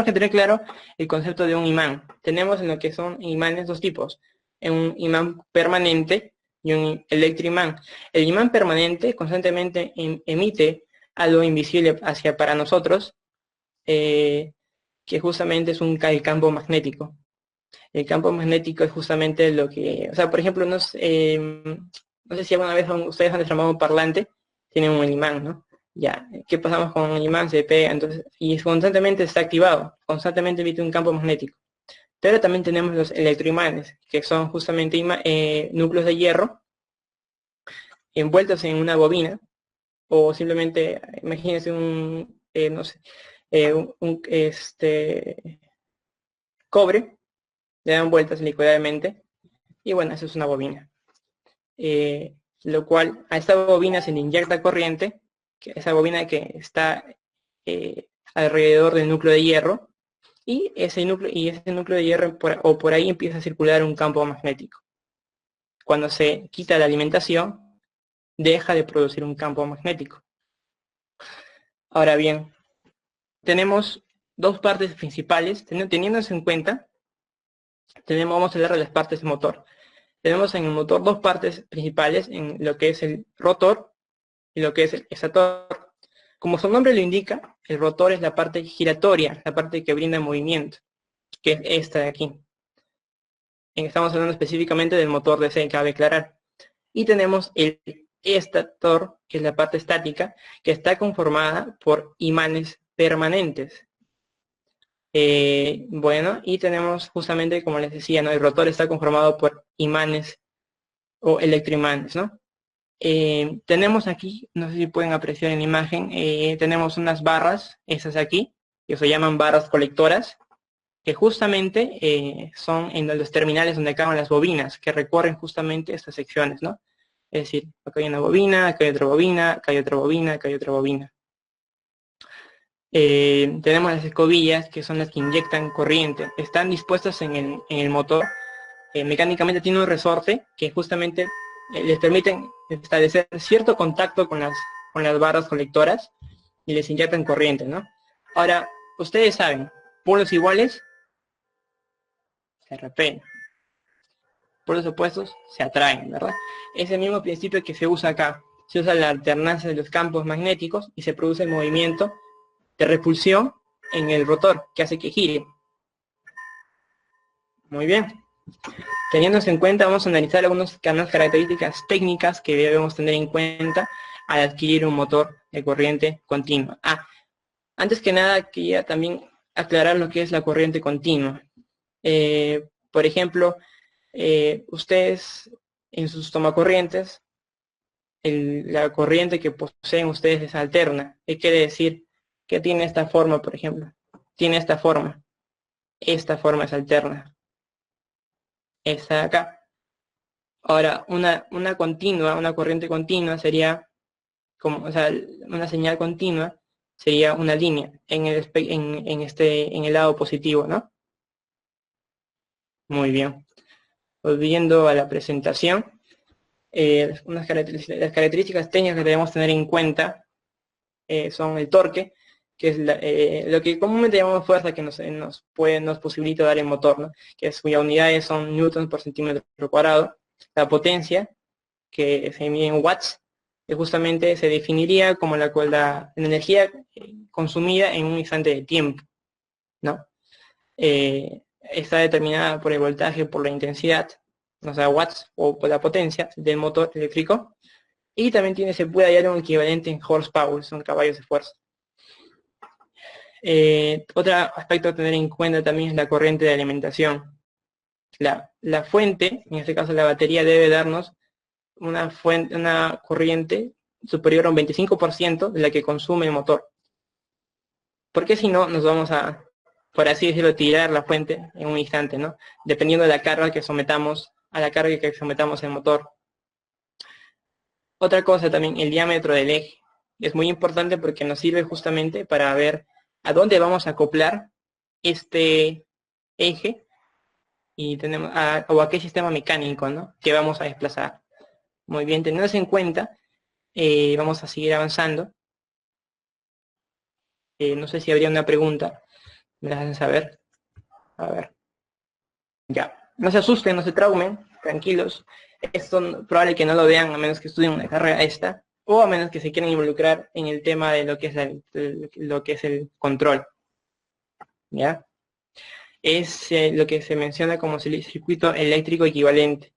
que tener claro el concepto de un imán. Tenemos en lo que son imanes dos tipos, un imán permanente y un electroimán. El imán permanente constantemente emite algo invisible para nosotros, que justamente es el campo magnético. El campo magnético es justamente lo que, o sea, por ejemplo, no sé si alguna vez ustedes han desarmado un parlante, tienen un imán, ¿no? Ya, ¿qué pasamos con el imán? Se pega, entonces, y constantemente está activado, constantemente emite un campo magnético. Pero también tenemos los electroimanes, que son justamente núcleos de hierro envueltos en una bobina, o simplemente, imagínense no sé, cobre, le dan vueltas licuadamente, y bueno, eso es una bobina. Lo cual a esta bobina se le inyecta corriente, esa bobina que está alrededor del núcleo de hierro, y ese núcleo de hierro por ahí empieza a circular un campo magnético. Cuando se quita la alimentación, deja de producir un campo magnético. Ahora bien, tenemos dos partes principales, teniendo eso en cuenta, vamos a hablar de las partes del motor. Tenemos en el motor dos partes principales, en lo que es el rotor y lo que es el estator. Como su nombre lo indica, el rotor es la parte giratoria, la parte que brinda movimiento, que es esta de aquí. Estamos hablando específicamente del motor DC, cabe aclarar. Y tenemos el estator, que es la parte estática, que está conformada por imanes permanentes. Bueno, y tenemos justamente, como les decía, ¿no? El rotor está conformado por imanes o electroimanes, ¿no? Tenemos aquí, no sé si pueden apreciar en la imagen, tenemos unas barras, esas aquí, que se llaman barras colectoras, que justamente son en los terminales donde acaban las bobinas, que recorren justamente estas secciones, ¿no? Es decir, acá hay una bobina, acá hay otra bobina, acá hay otra bobina, acá hay otra bobina. Tenemos las escobillas, que son las que inyectan corriente. Están dispuestas en el motor. Mecánicamente tiene un resorte que justamente les permiten establecer cierto contacto con las barras colectoras y les inyectan corriente, ¿no? Ahora, ustedes saben, polos iguales se repelen. polos opuestos se atraen, ¿verdad? Es el mismo principio que se usa acá. Se usa la alternancia de los campos magnéticos y se produce el movimiento de repulsión en el rotor, que hace que gire. Muy bien. Teniéndose en cuenta, vamos a analizar algunas características técnicas que debemos tener en cuenta al adquirir un motor de corriente continua. Antes que nada, quería también aclarar lo que es la corriente continua. Por ejemplo, ustedes en sus tomacorrientes, la corriente que poseen ustedes es alterna. ¿Qué quiere decir? Que tiene esta forma, por ejemplo. Tiene esta forma. Esta forma es alterna. Esta de acá. Ahora, una continua, una corriente continua sería, como, o sea, una señal continua sería una línea en el lado positivo, ¿no? Muy bien. Volviendo a la presentación, las características técnicas que debemos tener en cuenta son el torque, que es lo que comúnmente llamamos fuerza, que nos posibilita dar el motor, ¿no? Que cuyas unidades son newtons por centímetro cuadrado. La potencia, que se mide en watts, que justamente se definiría como la energía consumida en un instante de tiempo, ¿no? Está determinada por el voltaje, por la intensidad, o sea, watts, o por la potencia del motor eléctrico, y también se puede hallar un equivalente en horsepower, son caballos de fuerza. Otro aspecto a tener en cuenta también es la corriente de alimentación. La fuente, en este caso la batería, debe darnos una corriente superior a un 25% de la que consume el motor. Porque si no, nos vamos a, por así decirlo, tirar la fuente en un instante, ¿no? Dependiendo de la carga que sometamos, a la carga que sometamos el motor. Otra cosa también, el diámetro del eje. Es muy importante porque nos sirve justamente para ver a dónde vamos a acoplar este eje y o a qué sistema mecánico, ¿no? Que vamos a desplazar. Muy bien, teniendo en cuenta, vamos a seguir avanzando. No sé si habría una pregunta. ¿Me la hacen saber? A ver. Ya. No se asusten, no se traumen. Tranquilos. Esto probable que no lo vean a menos que estudien una carrera esta. O a menos que se quieran involucrar en el tema de lo que es el control. ¿Ya? Es lo que se menciona como el circuito eléctrico equivalente.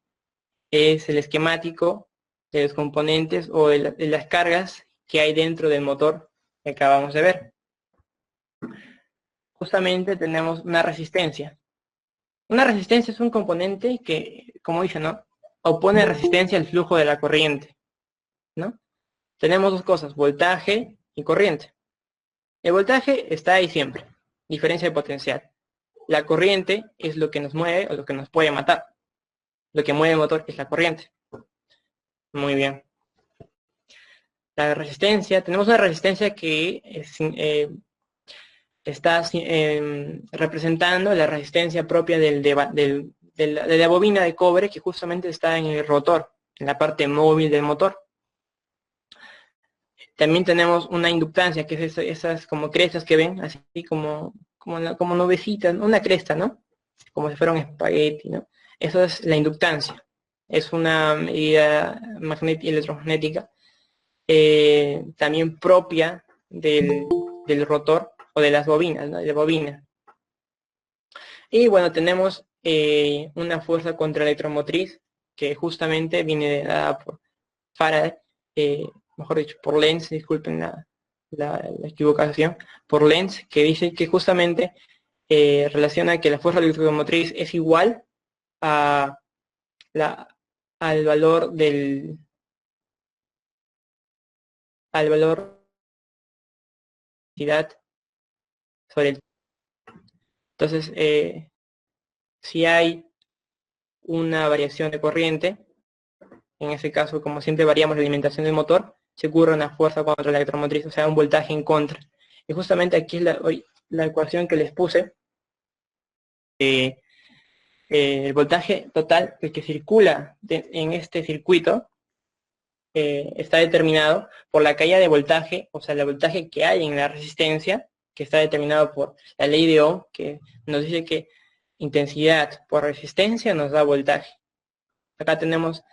Es el esquemático de los componentes o de las cargas que hay dentro del motor que acabamos de ver. Justamente tenemos una resistencia. Una resistencia es un componente que, como dice, ¿no? Opone resistencia al flujo de la corriente, ¿no? Tenemos dos cosas, voltaje y corriente. El voltaje está ahí siempre, diferencia de potencial. La corriente es lo que nos mueve o lo que nos puede matar. Lo que mueve el motor es la corriente. Muy bien. La resistencia, tenemos una resistencia que está representando la resistencia propia de la bobina de cobre que justamente está en el rotor, en la parte móvil del motor. También tenemos una inductancia, que es esas como crestas que ven, así como nubecitas, una cresta, ¿no? Como si fuera un espagueti, ¿no? Eso es la inductancia. Es una medida electromagnética también propia del rotor o de las bobinas, ¿no? De bobina. Y bueno, tenemos una fuerza contraelectromotriz que justamente viene dada por Faraday, mejor dicho, por Lenz, disculpen la equivocación, por Lenz, que dice que justamente relaciona que la fuerza electromotriz es igual al valor sobre el. Entonces, si hay una variación de corriente, en ese caso, como siempre variamos la alimentación del motor, se ocurre una fuerza contra la electromotriz, o sea, un voltaje en contra. Y justamente aquí es la ecuación que les puse. El voltaje total, el que circula en este circuito, está determinado por la caída de voltaje, o sea, el voltaje que hay en la resistencia, que está determinado por la ley de Ohm, que nos dice que intensidad por resistencia nos da voltaje. Acá tenemos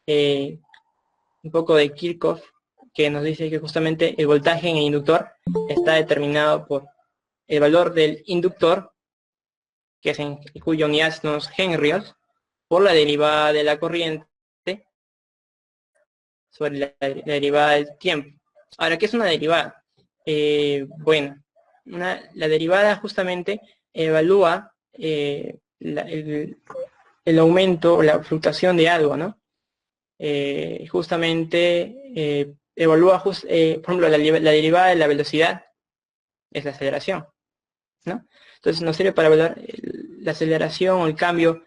un poco de Kirchhoff, que nos dice que justamente el voltaje en el inductor está determinado por el valor del inductor, que es en cuya unidad son los henrios, por la derivada de la corriente sobre la derivada del tiempo. Ahora, ¿qué es una derivada? Bueno, la derivada justamente evalúa el aumento o la fluctuación de algo, ¿no? Justamente evalúa, por ejemplo, la derivada de la velocidad es la aceleración, ¿no? Entonces nos sirve para evaluar la aceleración o el cambio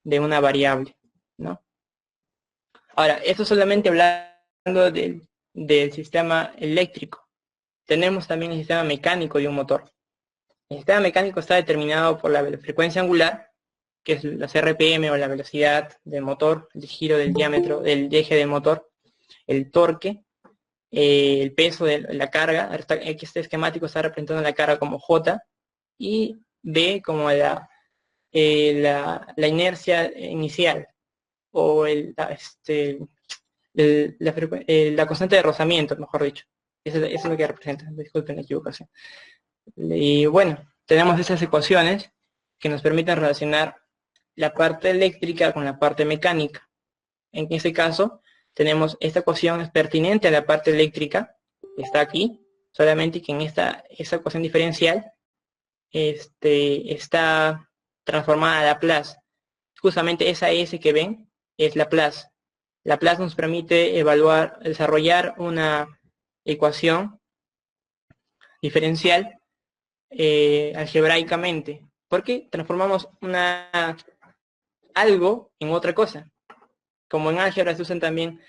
de una variable, ¿no? Ahora, esto solamente hablando del sistema eléctrico. Tenemos también el sistema mecánico de un motor. El sistema mecánico está determinado por la frecuencia angular, que es las RPM o la velocidad del motor, el giro del diámetro del eje del motor, el torque, el peso de la carga. Este esquemático está representando la carga como J, y B como la inercia inicial, o la constante de rozamiento, mejor dicho. Eso es lo que representa, disculpen la equivocación. Y bueno, tenemos esas ecuaciones que nos permiten relacionar la parte eléctrica con la parte mecánica. En ese caso, tenemos esta ecuación es pertinente a la parte eléctrica, está aquí, solamente que en esa ecuación diferencial está transformada a Laplace. Justamente esa S que ven es Laplace. Laplace nos permite desarrollar una ecuación diferencial algebraicamente, porque transformamos algo en otra cosa. Como en álgebra se usan también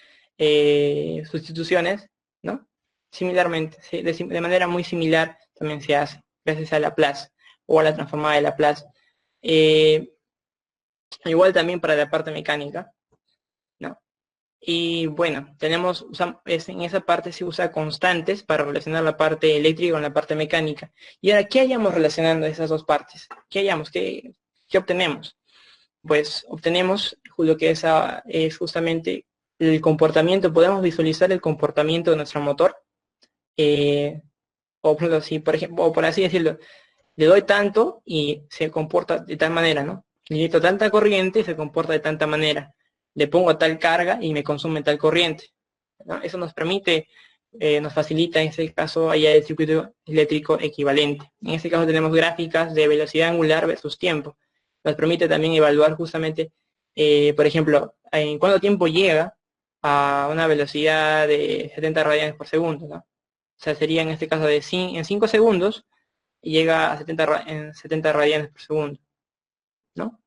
sustituciones, ¿no? Similarmente, ¿sí? De manera muy similar también se hace, gracias a Laplace o a la transformada de Laplace. Igual también para la parte mecánica, ¿no? Y bueno, en esa parte se usa constantes para relacionar la parte eléctrica con la parte mecánica. Y ahora, ¿qué hallamos relacionando esas dos partes? ¿Qué hallamos? ¿Qué obtenemos? Pues obtenemos lo que es justamente el comportamiento. Podemos visualizar el comportamiento de nuestro motor. O por ejemplo, o por así decirlo, le doy tanto y se comporta de tal manera, ¿no? Le inyecto tanta corriente y se comporta de tanta manera. Le pongo tal carga y me consume tal corriente, ¿no? Eso nos permite, nos facilita en este caso allá el circuito eléctrico equivalente. En este caso tenemos gráficas de velocidad angular versus tiempo. Nos permite también evaluar justamente, por ejemplo, en cuánto tiempo llega a una velocidad de 70 radianes por segundo, ¿no? O sea, sería en este caso en 5 segundos y llega a 70 radianes por segundo, ¿no?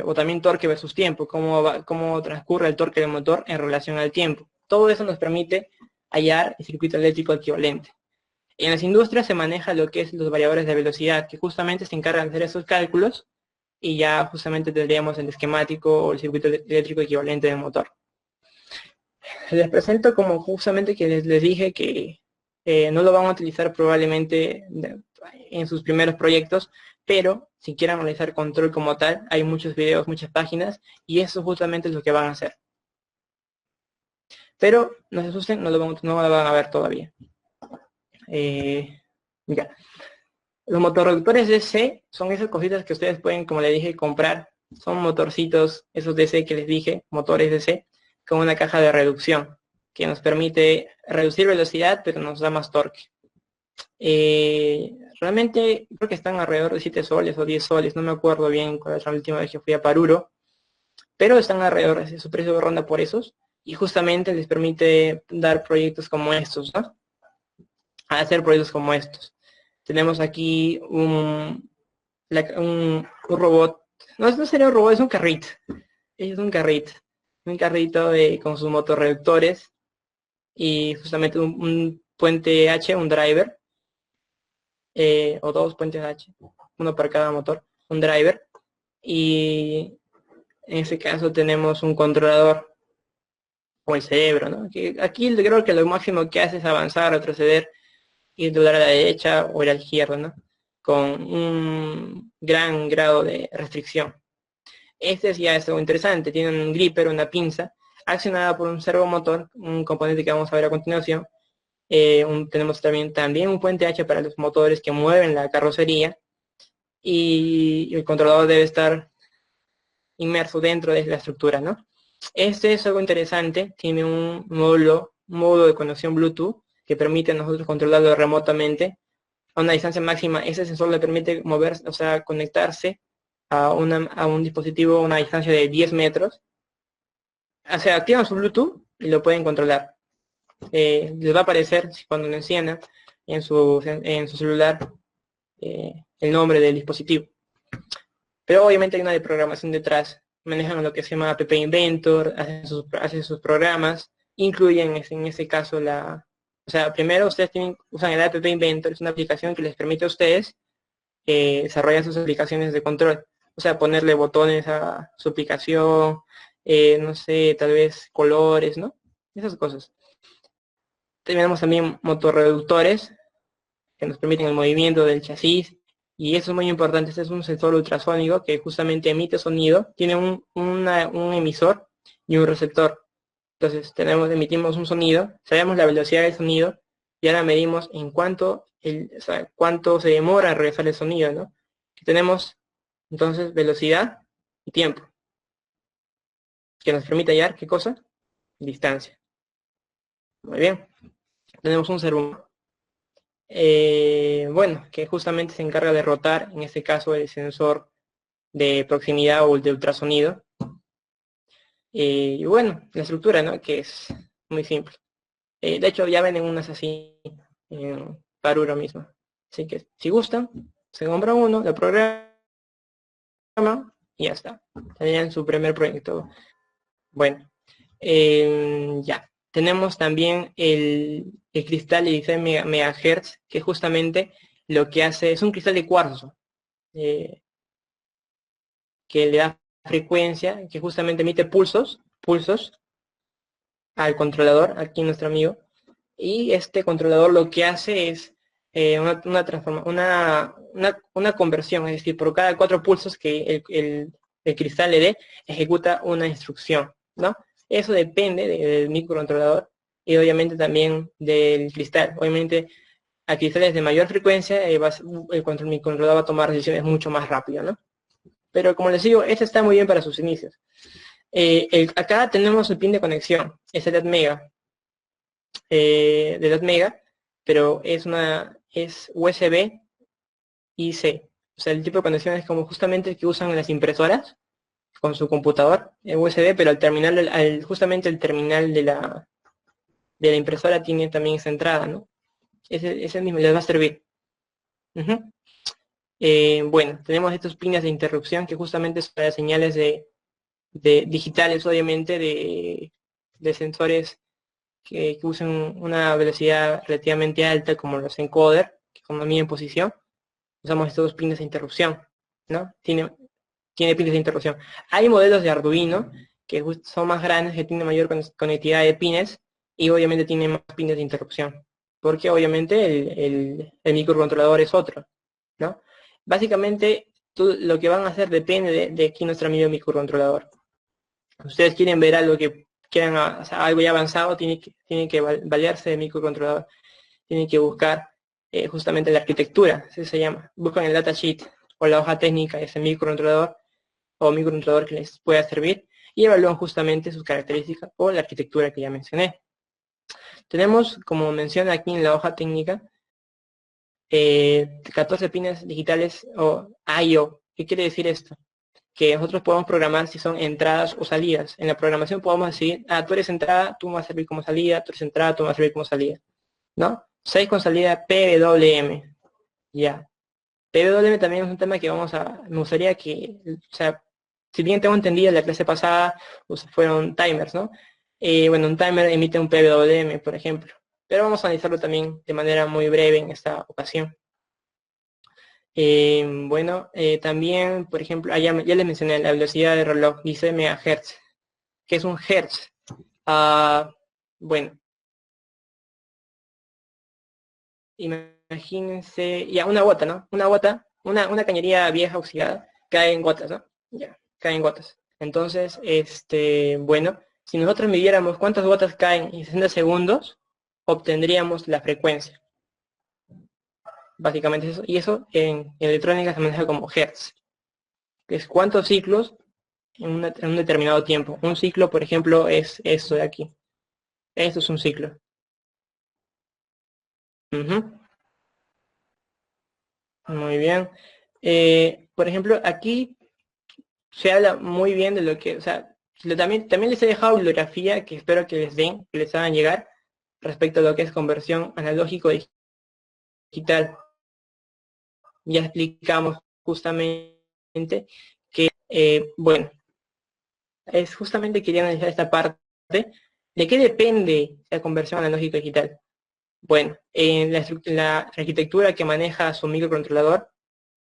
O también torque versus tiempo, cómo transcurre el torque del motor en relación al tiempo. Todo eso nos permite hallar el circuito eléctrico equivalente. En las industrias se maneja lo que es los variadores de velocidad, que justamente se encargan de hacer esos cálculos y ya justamente tendríamos el esquemático o el circuito eléctrico equivalente del motor. Les presento como justamente que les dije que no lo van a utilizar probablemente en sus primeros proyectos, pero si quieren realizar control como tal, hay muchos videos, muchas páginas, y eso justamente es lo que van a hacer. Pero no se asusten, no lo van a ver todavía. Ya. Los motorreductores DC son esas cositas que ustedes pueden, como les dije, comprar. Son motorcitos, esos DC que les dije, motores DC, con una caja de reducción, que nos permite reducir velocidad, pero nos da más torque. Realmente creo que están alrededor de 7 soles o 10 soles, no me acuerdo bien cuál es la última vez que fui a Paruro, pero están alrededor, su precio ronda por esos, y justamente les permite dar proyectos como estos, ¿no? Hacer proyectos como estos. Tenemos aquí un robot, no sería un robot, es un carrito, un carrito con sus motorreductores y justamente un puente H, un driver, o dos puentes H, uno para cada motor, un driver, y en ese caso tenemos un controlador o el cerebro, ¿no? Aquí creo que lo máximo que hace es avanzar, retroceder, ir de a la derecha o ir a la izquierda, ¿no? Con un gran grado de restricción. Este ya es algo interesante, tiene un gripper, una pinza, accionada por un servomotor, un componente que vamos a ver a continuación. Tenemos también un puente H para los motores que mueven la carrocería, y el controlador debe estar inmerso dentro de la estructura, ¿no? Este es algo interesante, tiene un módulo de conexión Bluetooth que permite a nosotros controlarlo remotamente a una distancia máxima. Ese sensor le permite mover, o sea, conectarse a un dispositivo a una distancia de 10 metros. O sea, activan su Bluetooth y lo pueden controlar. Les va a aparecer cuando lo enciendan en su celular el nombre del dispositivo. Pero obviamente hay una de programación detrás. Manejan lo que se llama App Inventor, hacen sus programas, incluyen en ese caso o sea, primero ustedes usan el App Inventor, es una aplicación que les permite a ustedes desarrollar sus aplicaciones de control. O sea, ponerle botones a su aplicación, no sé, tal vez colores, ¿no? Esas cosas. Tenemos también motorreductores que nos permiten el movimiento del chasis, y eso es muy importante. Este es un sensor ultrasónico que justamente emite sonido, tiene un emisor y un receptor. Entonces emitimos un sonido, sabemos la velocidad del sonido, y ahora medimos en cuánto se demora en regresar el sonido, ¿no? Tenemos entonces velocidad y tiempo, que nos permite hallar, ¿qué cosa? Distancia. Muy bien. Tenemos un servo. Bueno, que justamente se encarga de rotar, en este caso, el sensor de proximidad o el de ultrasonido. Y bueno, la estructura, ¿no? Que es muy simple. De hecho, ya venden unas así en Paruro mismo. Así que si gustan, se compra uno, lo programa y ya está. Tenían su primer proyecto. Bueno, ya. Tenemos también el cristal de 16 MHz, que justamente lo que hace es un cristal de cuarzo, que le da frecuencia, que justamente emite pulsos al controlador, aquí nuestro amigo, y este controlador lo que hace es una conversión, es decir, por cada 4 pulsos que el cristal le dé, ejecuta una instrucción, ¿no? Eso depende del microcontrolador y obviamente también del cristal. Obviamente a cristales de mayor frecuencia el microcontrolador va a tomar decisiones mucho más rápido, ¿no? Pero como les digo, este está muy bien para sus inicios. Acá tenemos el pin de conexión, es el mega, de mega, pero es USB y C. O sea, el tipo de conexión es como justamente el que usan las impresoras con su computador, USB, pero justamente el terminal de la impresora tiene también esa entrada, ¿no? Ese mismo les va a servir. Bueno, tenemos estos pines de interrupción que justamente son las señales de digitales, obviamente, de sensores que usan una velocidad relativamente alta, como los encoders, que como miden posición. Usamos estos pines de interrupción, ¿no? Tiene pines de interrupción. Hay modelos de Arduino que son más grandes, que tienen mayor conectividad de pines, y obviamente tienen más pines de interrupción, porque obviamente el microcontrolador es otro, ¿no? Básicamente, lo que van a hacer depende de aquí nuestro amigo microcontrolador. Ustedes quieren ver algo que quieran, o sea, algo ya avanzado, tienen que valerse de microcontrolador, tienen que buscar justamente la arquitectura, así se llama. Buscan el datasheet o la hoja técnica de ese microcontrolador o microcontrolador que les pueda servir, y evalúan justamente sus características o la arquitectura que ya mencioné. Tenemos, como menciona aquí en la hoja técnica, 14 pines digitales o I/O. ¿Qué quiere decir esto? Que nosotros podemos programar si son entradas o salidas. En la programación podemos decir, tú eres entrada, tú me vas a servir como salida, tú eres entrada, tú me vas a servir como salida, ¿no? 6 con salida PWM, ya. PWM también es un tema que me gustaría que, o sea, si bien tengo entendido en la clase pasada, pues fueron timers, ¿no? Bueno, un timer emite un PWM, por ejemplo, pero vamos a analizarlo también de manera muy breve en esta ocasión. Bueno, también, por ejemplo, ya les mencioné la velocidad de reloj, 16 MHz. ¿Qué es un hertz? Bueno, imagínense, ya una gota, ¿no? Una gota, una cañería vieja oxidada, cae en gotas, ¿no? Ya. caen gotas. Entonces, bueno, si nosotros midiéramos cuántas gotas caen en 60 segundos, obtendríamos la frecuencia. Básicamente eso. Y eso en electrónica se maneja como hertz, que es cuántos ciclos en un determinado tiempo. Un ciclo, por ejemplo, es esto de aquí. Esto es un ciclo. Ujú. Muy bien. Por ejemplo, aquí se habla muy bien de lo que, o sea, también les he dejado bibliografía que espero que les den, que les hagan llegar respecto a lo que es conversión analógico digital. Ya explicamos justamente que, bueno, es justamente quería analizar esta parte de qué depende la conversión analógico digital. Bueno, en la arquitectura que maneja su microcontrolador,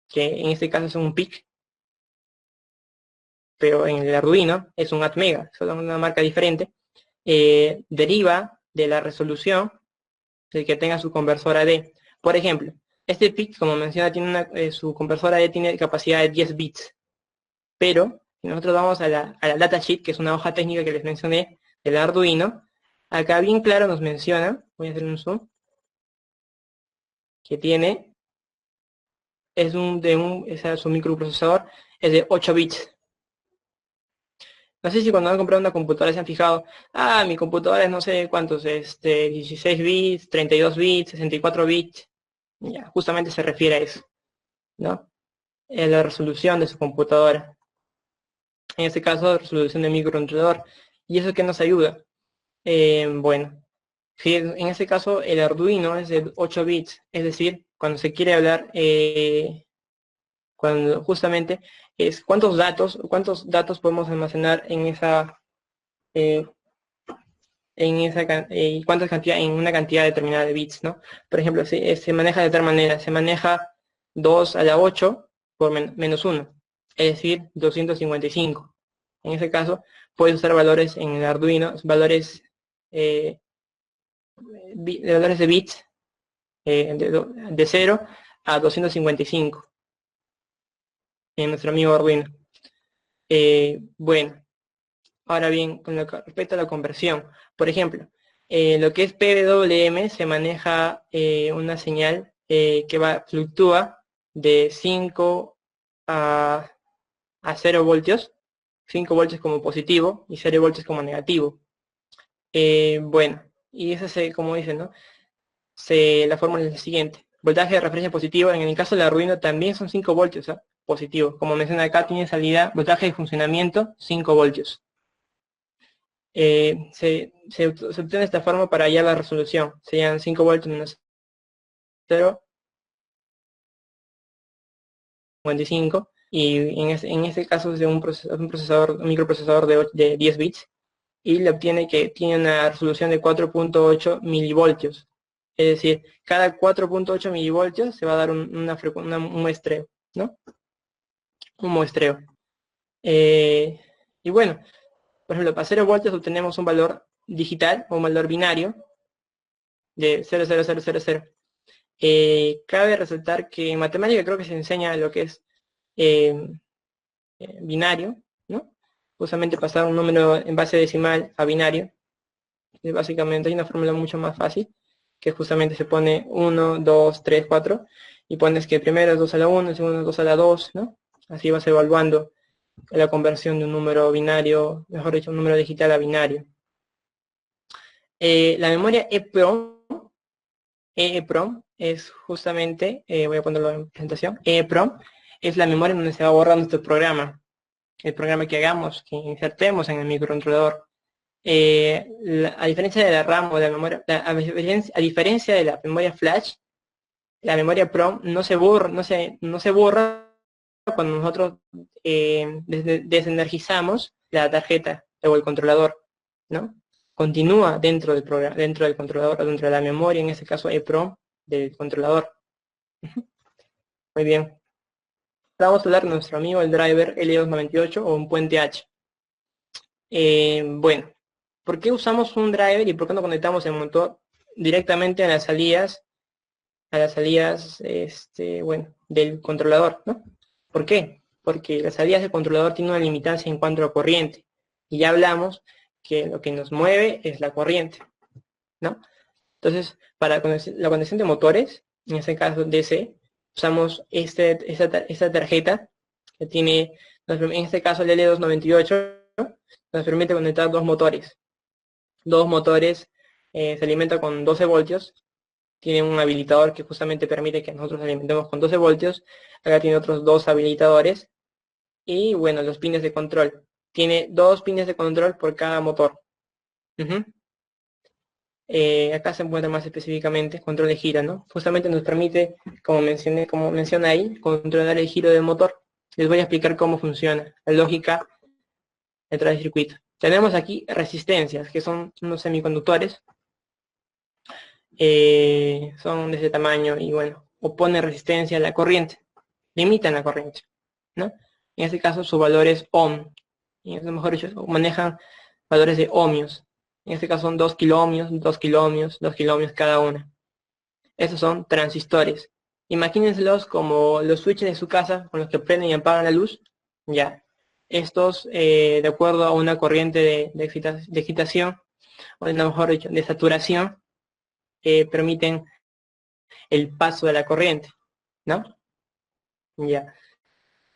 que en este caso es un PIC, pero en el Arduino es un Atmega, solo una marca diferente, deriva de la resolución de que tenga su conversor AD. Por ejemplo, este PIC, como menciona, tiene su conversor AD tiene capacidad de 10 bits, pero si nosotros vamos a la datasheet, que es una hoja técnica que les mencioné del Arduino, acá bien claro nos menciona, voy a hacer un zoom, que tiene, su microprocesador es de 8 bits. No sé si cuando han comprado una computadora se han fijado, mi computadora es no sé cuántos, 16 bits, 32 bits, 64 bits. Ya, justamente se refiere a eso, ¿no? La resolución de su computadora. En este caso, resolución de microcontrolador. ¿Y eso qué nos ayuda? Bueno, en este caso el Arduino es de 8 bits, es decir, cuando se quiere hablar, cuando justamente es cuántos datos podemos almacenar eh, cuántas cantidad, en una cantidad determinada de bits, ¿no? Por ejemplo, se maneja de tal manera, se maneja 2 a la 8 por menos 1, es decir, 255. En ese caso, puedes usar valores en el Arduino, eh, valores de bits de 0 a 255 en nuestro amigo Arduino. Bueno, ahora bien, con lo que respecta a la conversión, por ejemplo, lo que es PWM se maneja una señal que fluctúa de 5 a 0 voltios, 5 voltios como positivo y 0 voltios como negativo. Bueno, y eso como dicen, ¿no? La fórmula es la siguiente. Voltaje de referencia positivo, en el caso del Arduino también son 5 voltios, ¿eh? Positivo. Como menciona acá, tiene salida, voltaje de funcionamiento, 5 voltios. Se obtiene de esta forma para hallar la resolución. Serían 5 voltios menos 0, 55. Y en este caso es de un microprocesador de 10 bits. Y le obtiene que tiene una resolución de 4.8 milivoltios. Es decir, cada 4.8 milivoltios se va a dar un muestreo, ¿no? Un muestreo. Y bueno, por ejemplo, para 0 voltios obtenemos un valor digital o un valor binario de 0,0000. Cabe resaltar que en matemática creo que se enseña lo que es binario, ¿no? Justamente pasar un número en base decimal a binario. Básicamente hay una fórmula mucho más fácil, que justamente se pone 1, 2, 3, 4, y pones que primero es 2 a la 1, el segundo es 2 a la 2, ¿no? Así vas evaluando la conversión de un número binario, mejor dicho, un número digital a binario. La memoria EEPROM es justamente, voy a ponerlo en presentación, EEPROM es la memoria en donde se va a borrar nuestro programa, el programa que hagamos, que insertemos en el microcontrolador. A diferencia de la RAM o de la memoria, a diferencia de la memoria flash, la memoria PROM no se borra cuando nosotros desenergizamos la tarjeta o el controlador, ¿no? Continúa dentro del programa, dentro del controlador o dentro de la memoria, en este caso EPROM del controlador. Muy bien. Ahora vamos a hablar de nuestro amigo el driver L298 o un puente H. Bueno, ¿por qué usamos un driver y por qué no conectamos el motor directamente a las salidas, bueno, del controlador, ¿no? ¿Por qué? porque las salidas del controlador tienen una limitancia en cuanto a corriente. Y ya hablamos que lo que nos mueve es la corriente, ¿no? Entonces, para la conexión de motores, en este caso DC, usamos esta tarjeta que tiene, en este caso el L298, nos permite conectar dos motores. Dos motores se alimentan con 12 voltios. Tiene un habilitador que justamente permite que nosotros alimentemos con 12 voltios. Acá tiene otros dos habilitadores. Y bueno, los pines de control. Tiene dos pines de control por cada motor. Acá se encuentra más específicamente control de giro, ¿no? Justamente nos permite, como menciona ahí, controlar el giro del motor. Les voy a explicar cómo funciona la lógica detrás del circuito. Tenemos aquí resistencias, que son unos semiconductores. Son de ese tamaño y bueno, oponen resistencia a la corriente, limitan la corriente, ¿no? En este caso su valor es ohm, y mejor dicho, manejan valores de ohmios. En este caso son 2 kiloohmios, 2 kiloohmios, 2 kiloohmios cada una. Estos son transistores. Imagínenselos como los switches de su casa con los que prenden y apagan la luz. Ya. Estos, de acuerdo a una corriente de excitación, o mejor dicho, de saturación, permiten el paso de la corriente, ¿no? Ya.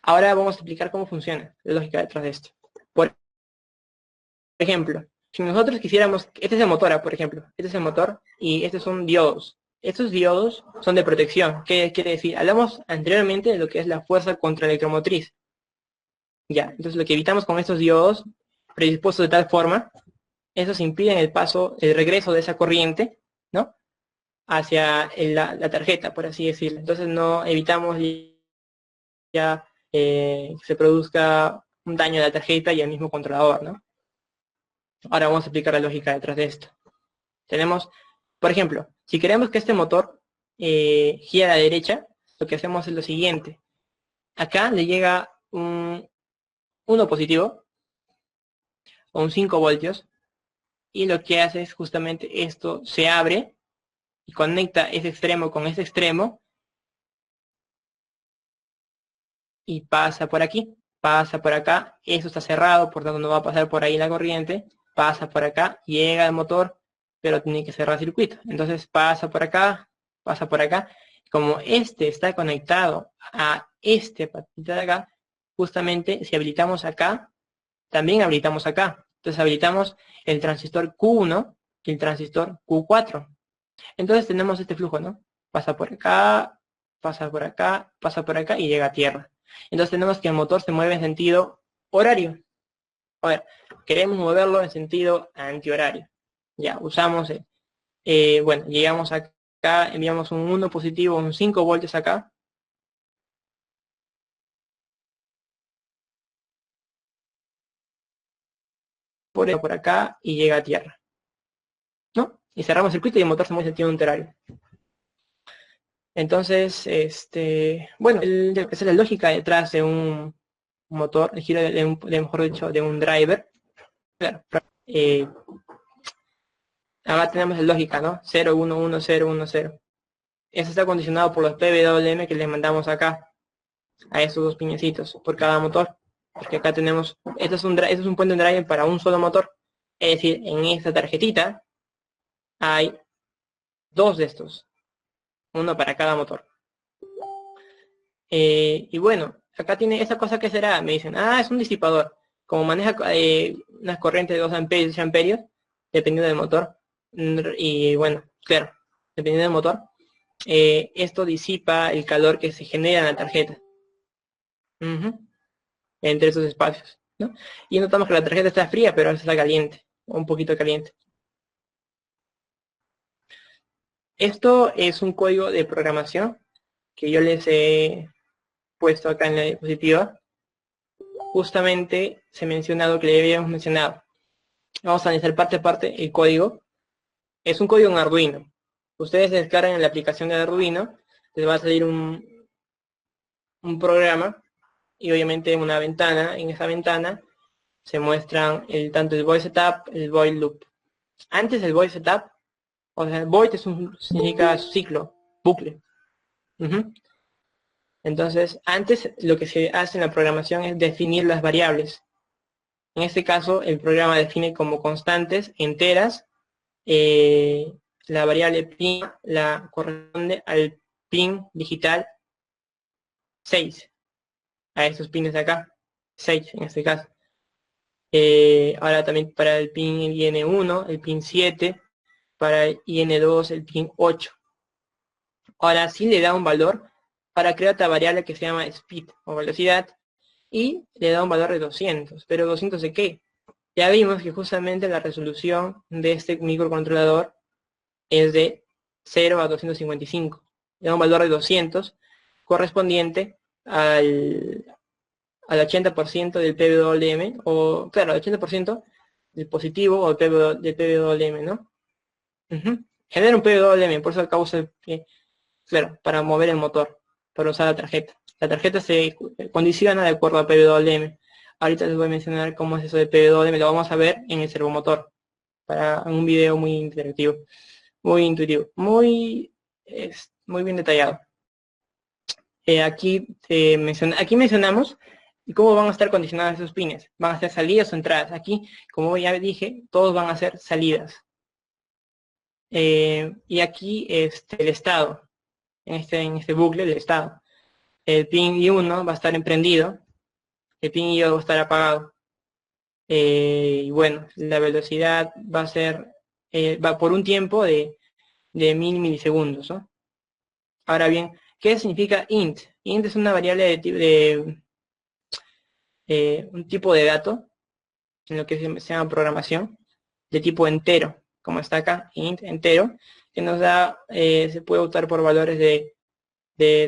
Ahora vamos a explicar cómo funciona la lógica detrás de esto. Por ejemplo, si nosotros quisiéramos, este es el motor, por ejemplo, este es el motor y estos son diodos. Estos diodos son de protección. ¿Qué quiere decir? Hablamos anteriormente de lo que es la fuerza contraelectromotriz. Ya, entonces lo que evitamos con estos diodos, predispuestos de tal forma, esos impiden el paso, el regreso de esa corriente, ¿no? Hacia la tarjeta, por así decirlo. Entonces no evitamos ya que se produzca un daño a la tarjeta y al mismo controlador, ¿no? Ahora vamos a explicar la lógica detrás de esto. Tenemos, por ejemplo, si queremos que este motor gire a la derecha, lo que hacemos es lo siguiente. Acá le llega un 1 positivo, o un 5 voltios, y lo que hace es justamente esto, se abre y conecta ese extremo con ese extremo, y pasa por aquí, pasa por acá, eso está cerrado, por tanto no va a pasar por ahí la corriente, pasa por acá, llega al motor, pero tiene que cerrar circuito. Entonces pasa por acá, como este está conectado a este patito de acá, justamente si habilitamos acá, también habilitamos acá. Entonces habilitamos el transistor Q1 y el transistor Q4. Entonces tenemos este flujo, ¿no? Pasa por acá, pasa por acá, pasa por acá y llega a tierra. Entonces tenemos que el motor se mueve en sentido horario. A ver, queremos moverlo en sentido antihorario. Ya, usamos, bueno, llegamos acá, enviamos un 1 positivo, un 5 voltios acá. Por acá y llega a tierra, ¿no? Y cerramos el circuito y el motor se mueve en sentido antihorario. Entonces, bueno, esa es la lógica detrás de un motor, el giro mejor dicho, de un driver. Claro, acá tenemos la lógica, ¿no? 0, 1, 1, 0, 1, 0. Eso está condicionado por los PWM que le mandamos acá, a esos dos piñecitos, por cada motor. Porque acá tenemos, esto es un puente driver para un solo motor. Es decir, en esta tarjetita hay dos de estos, uno para cada motor. Y bueno, acá tiene esa cosa que será, me dicen, es un disipador. Como maneja unas corrientes de 2 amperios, 3 amperios, dependiendo del motor. Y bueno, claro, dependiendo del motor, esto disipa el calor que se genera en la tarjeta. Entre esos espacios, ¿no? Y notamos que la tarjeta está fría, pero ahora está caliente, un poquito caliente. Esto es un código de programación que yo les he puesto acá en la diapositiva. Justamente se ha mencionado que le habíamos mencionado. Vamos a analizar parte a parte el código. Es un código en Arduino. Ustedes descargan la aplicación de Arduino, les va a salir un programa y obviamente una ventana. En esa ventana se muestran tanto el void setup, el void loop. Antes del void setup, o sea, el void significa ciclo, bucle. Entonces, antes lo que se hace en la programación es definir las variables. En este caso, el programa define como constantes enteras la variable pin, la corresponde al pin digital 6, a estos pines de acá, 6 en este caso. Ahora también para el pin IN1, el pin 7, para el IN2, el pin 8. Ahora sí le da un valor para crear otra variable que se llama speed o velocidad y le da un valor de 200. ¿Pero 200 de qué? Ya vimos que justamente la resolución de este microcontrolador es de 0 a 255. Le da un valor de 200 correspondiente al 80% del PWM, o claro, al 80% del positivo o del PWM, ¿no? Genera un PWM, por eso causa, claro, para mover el motor, para usar la tarjeta. La tarjeta se condiciona de acuerdo a PWM. Ahorita les voy a mencionar cómo es eso de PWM, lo vamos a ver en el servomotor, para un video muy interactivo, muy intuitivo, muy bien detallado. Aquí mencionamos cómo van a estar condicionados esos pines. Van a ser salidas o entradas. Aquí, como ya dije, todos van a ser salidas. Y aquí el estado, en este bucle, el estado. El pin I1 va a estar emprendido, el pin I2 va a estar apagado. Y bueno, la velocidad va a ser, va por un tiempo de 1000 milisegundos, ¿no? Ahora bien, ¿qué significa int? Int es una variable un tipo de dato, en lo que se llama programación, de tipo entero, como está acá, int entero, que nos da, se puede usar por valores de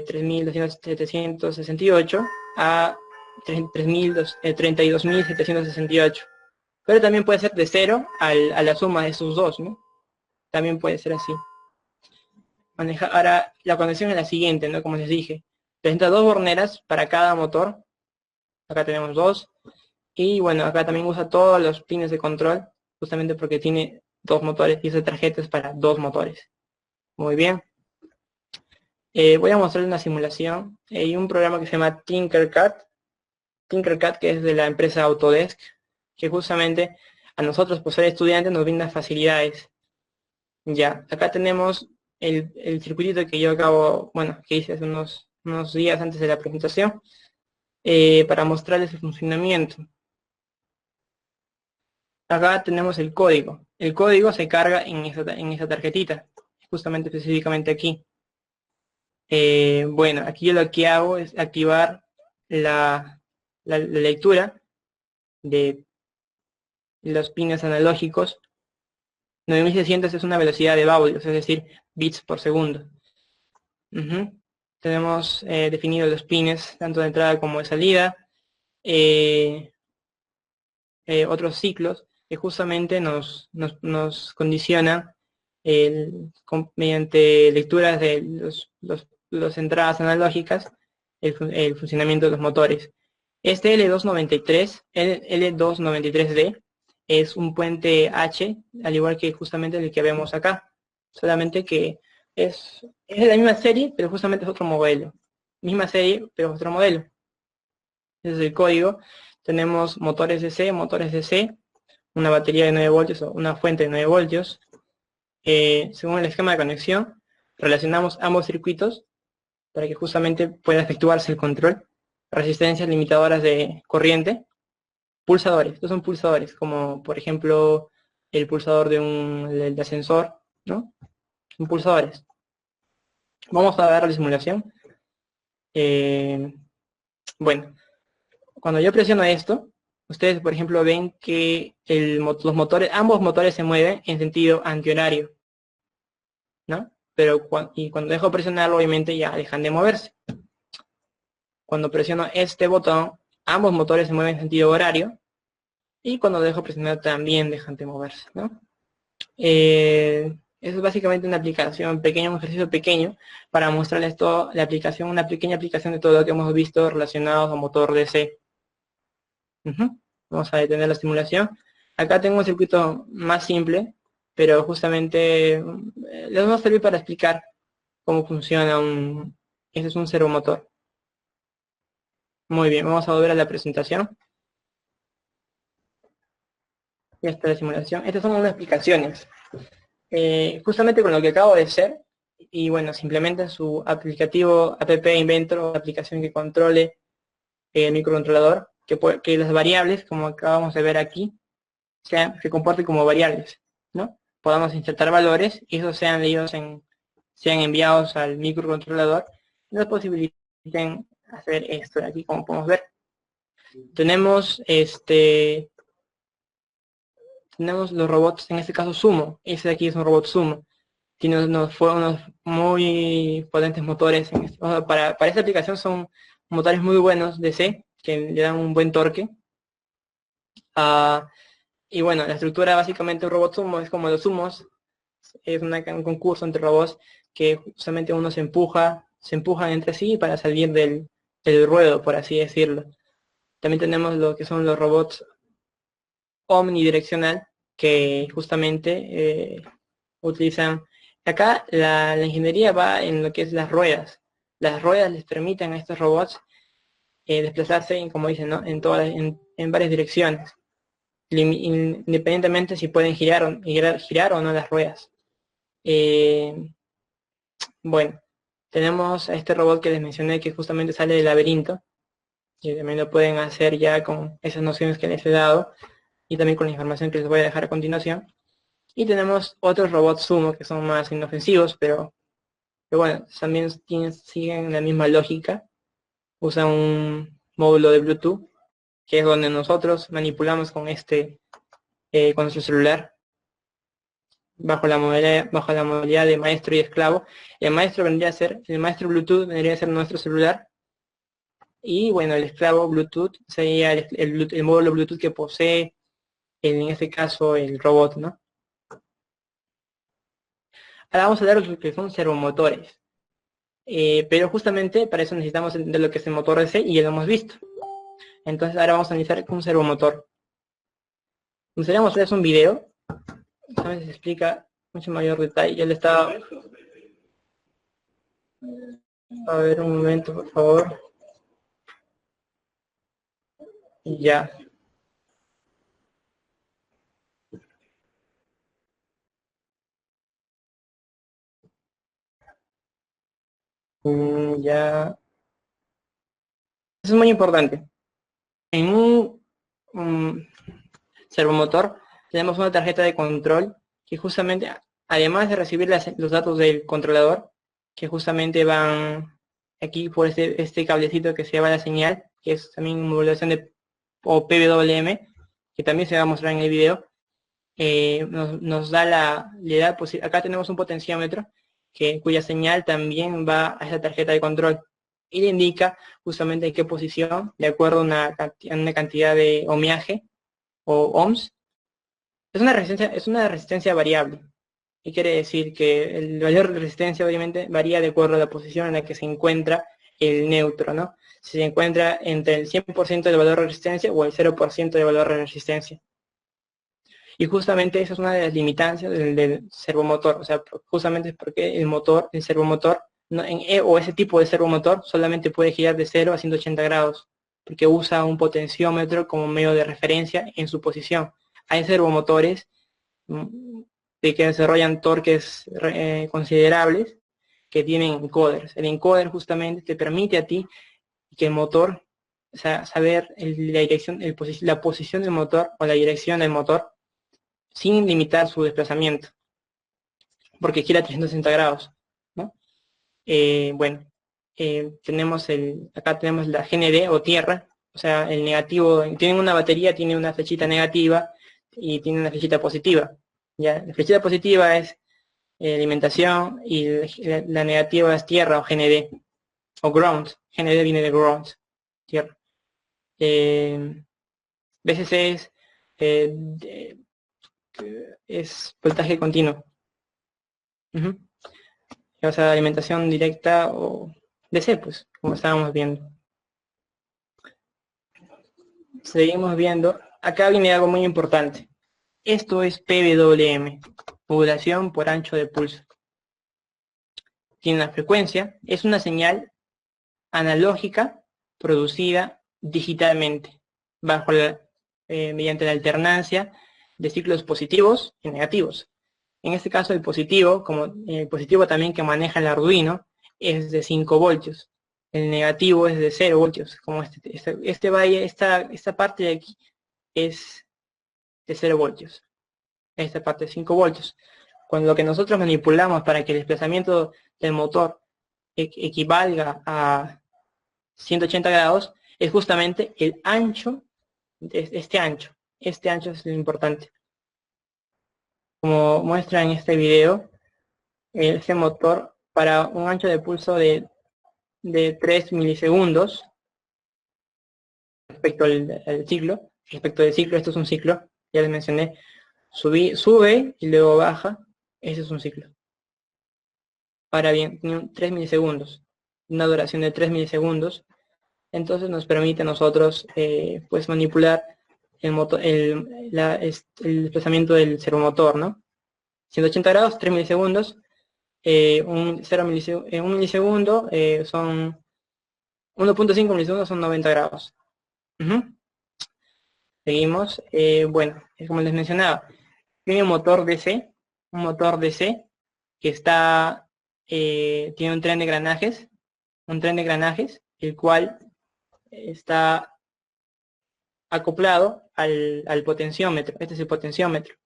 32.768 a 32.768. Pero también puede ser de 0 a la suma de estos dos, ¿no? También puede ser así. Ahora, la conexión es la siguiente, ¿no? Como les dije, presenta dos borneras para cada motor. Acá tenemos dos. Y bueno, acá también usa todos los pines de control, justamente porque tiene dos motores y esa tarjeta es para dos motores. Muy bien. Voy a mostrarles una simulación. Hay un programa que se llama Tinkercad. Tinkercad, que es de la empresa Autodesk, que justamente a nosotros, por ser estudiantes, nos brinda facilidades. Ya, acá tenemos el circuitito que yo acabo, bueno, que hice hace unos días antes de la presentación, para mostrarles el funcionamiento. Acá tenemos el código. El código se carga en esa tarjetita, justamente específicamente aquí. Bueno, aquí yo lo que hago es activar la lectura de los pines analógicos. 9600 es una velocidad de baudios, es decir, bits por segundo. Tenemos definidos los pines, tanto de entrada como de salida. Otros ciclos que justamente nos condicionan mediante lecturas de las entradas analógicas el funcionamiento de los motores. Este L293D es un puente H, al igual que justamente el que vemos acá, solamente que es de la misma serie, pero justamente es otro modelo. Misma serie, pero otro modelo. Ese es el código. Tenemos motores DC, una batería de 9 voltios o una fuente de 9 voltios. Según el esquema de conexión, relacionamos ambos circuitos para que justamente pueda efectuarse el control. Resistencias limitadoras de corriente. Pulsadores, estos son pulsadores, como por ejemplo el pulsador del ascensor, ¿no? Son pulsadores. Vamos a ver la simulación. Bueno, cuando yo presiono esto, ustedes por ejemplo ven que ambos motores se mueven en sentido antihorario, ¿no? Pero cuando dejo presionarlo, obviamente ya dejan de moverse. Cuando presiono este botón, ambos motores se mueven en sentido horario, y cuando dejo presionar también dejan de moverse, ¿no? Eso es básicamente una aplicación, un ejercicio pequeño para mostrarles toda la aplicación, una pequeña aplicación de todo lo que hemos visto relacionado a motor DC. Vamos a detener la simulación. Acá tengo un circuito más simple, pero justamente les va a servir para explicar cómo funciona este es un servomotor. Muy bien, vamos a volver a la presentación. Ya está la simulación. Estas son unas explicaciones. Justamente con lo que acabo de hacer, y bueno, se implementa su aplicativo app Inventor, aplicación que controle el microcontrolador, que las variables, como acabamos de ver aquí, se comporten como variables, ¿no? Podamos insertar valores y esos sean leídos sean enviados al microcontrolador y nos posibiliten hacer esto de aquí, como podemos ver. Tenemos tenemos los robots, en este caso Sumo. Este de aquí es un robot Sumo. Tiene unos muy potentes motores. Para esta aplicación son motores muy buenos de C, que le dan un buen torque. Y bueno, la estructura básicamente de un robot Sumo es como los sumos. Es un concurso entre robots que justamente uno se empujan entre sí para salir del ruedo, por así decirlo. También tenemos lo que son los robots omnidireccional, que justamente utilizan... Acá la ingeniería va en lo que es las ruedas. Las ruedas les permiten a estos robots desplazarse, como dicen, ¿no? en varias direcciones, independientemente si pueden girar o no las ruedas. Bueno, tenemos a este robot que les mencioné que justamente sale del laberinto, y también lo pueden hacer ya con esas nociones que les he dado, y también con la información que les voy a dejar a continuación. Y tenemos otros robots Sumo que son más inofensivos, pero bueno, también siguen la misma lógica. Usan un módulo de Bluetooth, que es donde nosotros manipulamos con nuestro celular, bajo la modalidad de maestro y esclavo. El maestro Bluetooth vendría a ser nuestro celular, y bueno, el esclavo Bluetooth sería el módulo Bluetooth que posee, en este caso, el robot, ¿no? Ahora vamos a hablar de lo que son servomotores. Pero justamente para eso necesitamos entender lo que es el motor DC, y ya lo hemos visto. Entonces ahora vamos a analizar un servomotor. Me gustaría mostrarles un video, ¿sabes? Se explica mucho mayor detalle. Ya le estaba... A ver, un momento, por favor. Ya. Ya. Eso es muy importante. En un servomotor tenemos una tarjeta de control que justamente, además de recibir los datos del controlador, que justamente van aquí por este cablecito que se llama la señal, que es también modulación o PWM, que también se va a mostrar en el video. Nos da acá tenemos un potenciómetro cuya señal también va a esa tarjeta de control y le indica justamente en qué posición, de acuerdo a una cantidad de ohmiaje o ohms. Es una resistencia variable, y quiere decir que el valor de resistencia obviamente varía de acuerdo a la posición en la que se encuentra el neutro, ¿no? Si se encuentra entre el 100% del valor de resistencia o el 0% del valor de resistencia. Y justamente esa es una de las limitancias del servomotor. O sea, justamente es porque el servomotor, o ese tipo de servomotor solamente puede girar de 0 a 180 grados, porque usa un potenciómetro como medio de referencia en su posición. Hay servomotores que desarrollan torques considerables, que tienen encoders. El encoder justamente te permite a ti que el motor, o sea, saber la dirección, la posición del motor o la dirección del motor sin limitar su desplazamiento, porque gira a 360 grados, ¿no? Bueno, acá tenemos la GND o tierra, o sea, el negativo, tiene una batería, tiene una flechita negativa y tiene una flechita positiva. ¿Ya? La flechita positiva es alimentación y la negativa es tierra o GND, o ground. GND viene de ground, tierra. BCC es voltaje continuo. O sea, alimentación directa o DC, pues, como estábamos viendo. Seguimos viendo. Acá viene algo muy importante. Esto es PWM, modulación por ancho de pulso. Tiene una frecuencia, es una señal analógica producida digitalmente, mediante la alternancia de ciclos positivos y negativos. En este caso el positivo, como el positivo también que maneja el Arduino, es de 5 voltios. El negativo es de 0 voltios. Como esta parte de aquí es de 0 voltios. Esta parte de 5 voltios. Cuando lo que nosotros manipulamos para que el desplazamiento del motor equivalga a 180 grados es justamente el ancho de este ancho. Este ancho es lo importante. Como muestra en este video, este motor para un ancho de pulso de 3 milisegundos respecto al ciclo. Respecto del ciclo, esto es un ciclo, ya les mencioné. Sube y luego baja, ese es un ciclo. Ahora bien, tiene 3 milisegundos, una duración de 3 milisegundos, entonces nos permite a nosotros pues manipular el motor, el desplazamiento del servomotor, ¿no? 180 grados, 3 milisegundos, un milisegundo son 1.5 milisegundos, son 90 grados. Seguimos, bueno, como les mencionaba, tiene un motor DC que está, tiene un tren de engranajes, el cual está acoplado al potenciómetro. Este es el potenciómetro.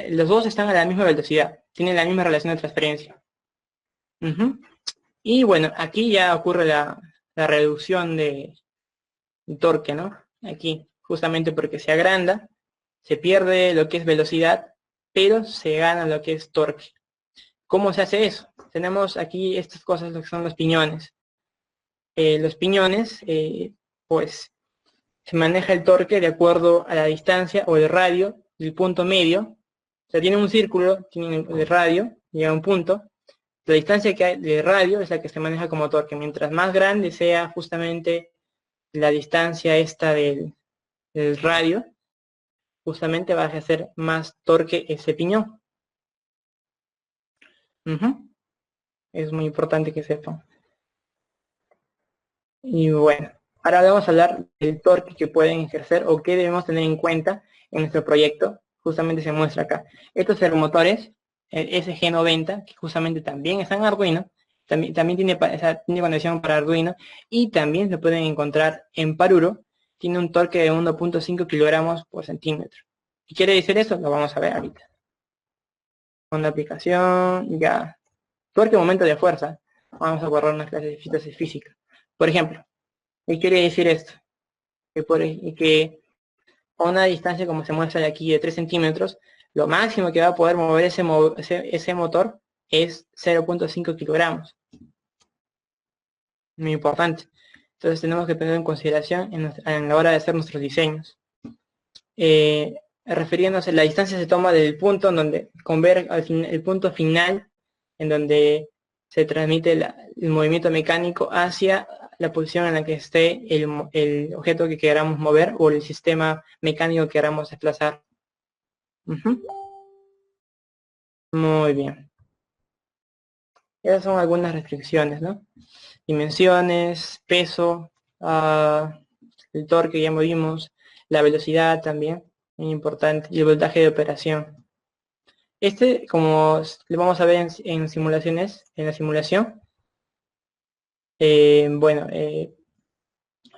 Los dos están a la misma velocidad, tienen la misma relación de transferencia. Y bueno, aquí ya ocurre la reducción de torque, ¿no? Aquí, justamente porque se agranda, se pierde lo que es velocidad, pero se gana lo que es torque. ¿Cómo se hace eso? Tenemos aquí estas cosas, lo que son los piñones. Los piñones, pues, se maneja el torque de acuerdo a la distancia o el radio del punto medio. O sea, tiene un círculo, tiene el radio, llega a un punto. La distancia que hay de radio es la que se maneja como torque. Mientras más grande sea justamente la distancia esta del radio, justamente va a hacer más torque ese piñón. Es muy importante que sepan. Y bueno, ahora vamos a hablar del torque que pueden ejercer o que debemos tener en cuenta en nuestro proyecto. Justamente se muestra acá. Estos servomotores, el SG90, que justamente también está en Arduino, también tiene conexión para Arduino, y también se pueden encontrar en Paruro. Tiene un torque de 1.5 kilogramos por centímetro. ¿Qué quiere decir eso? Lo vamos a ver ahorita. Con la aplicación, ya. Torque, momento de fuerza. Vamos a borrar unas clases de física. Por ejemplo, ¿qué quiere decir esto? Que a una distancia, como se muestra de aquí, de 3 centímetros, lo máximo que va a poder mover ese motor es 0.5 kilogramos. Muy importante. Entonces tenemos que tener en consideración en la hora de hacer nuestros diseños. Refiriéndose, la distancia se toma del punto en donde converge el punto final, en donde se transmite el movimiento mecánico hacia la posición en la que esté el objeto que queramos mover o el sistema mecánico que queramos desplazar. Muy bien. Esas son algunas restricciones, ¿no? Dimensiones, peso, el torque ya vimos, la velocidad también, muy importante, y el voltaje de operación. Como lo vamos a ver en simulaciones, en la simulación, bueno,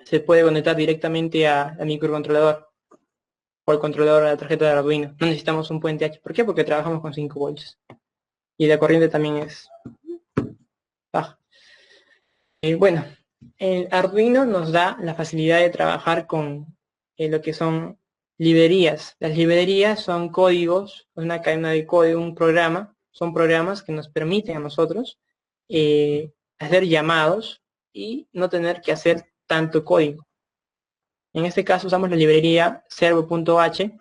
se puede conectar directamente al microcontrolador o al controlador de la tarjeta de Arduino. No necesitamos un puente H. ¿Por qué? Porque trabajamos con 5 voltios. Y la corriente también es baja. Bueno, el Arduino nos da la facilidad de trabajar con lo que son librerías. Las librerías son códigos, una cadena de código, un programa. Son programas que nos permiten a nosotros hacer llamados y no tener que hacer tanto código. En este caso usamos la librería servo.h.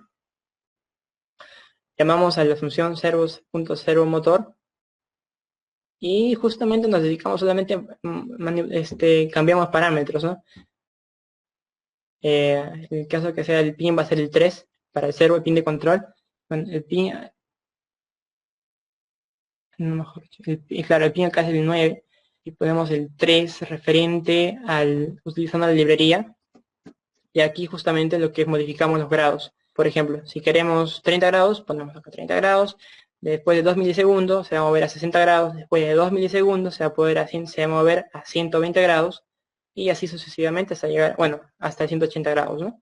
Llamamos a la función servos.servomotor y justamente nos dedicamos solamente a cambiamos parámetros, ¿no? En el caso que sea el pin va a ser el 3 para el servo, el pin de control. Bueno, el pin, claro, el pin acá es el 9 y ponemos el 3 referente al utilizando la librería. Y aquí justamente lo que modificamos los grados. Por ejemplo, si queremos 30 grados, ponemos acá 30 grados. Después de 2 milisegundos se va a mover a 60 grados. Después de 2 milisegundos se va a mover a 120 grados. Y así sucesivamente hasta llegar, bueno, hasta 180 grados, ¿no?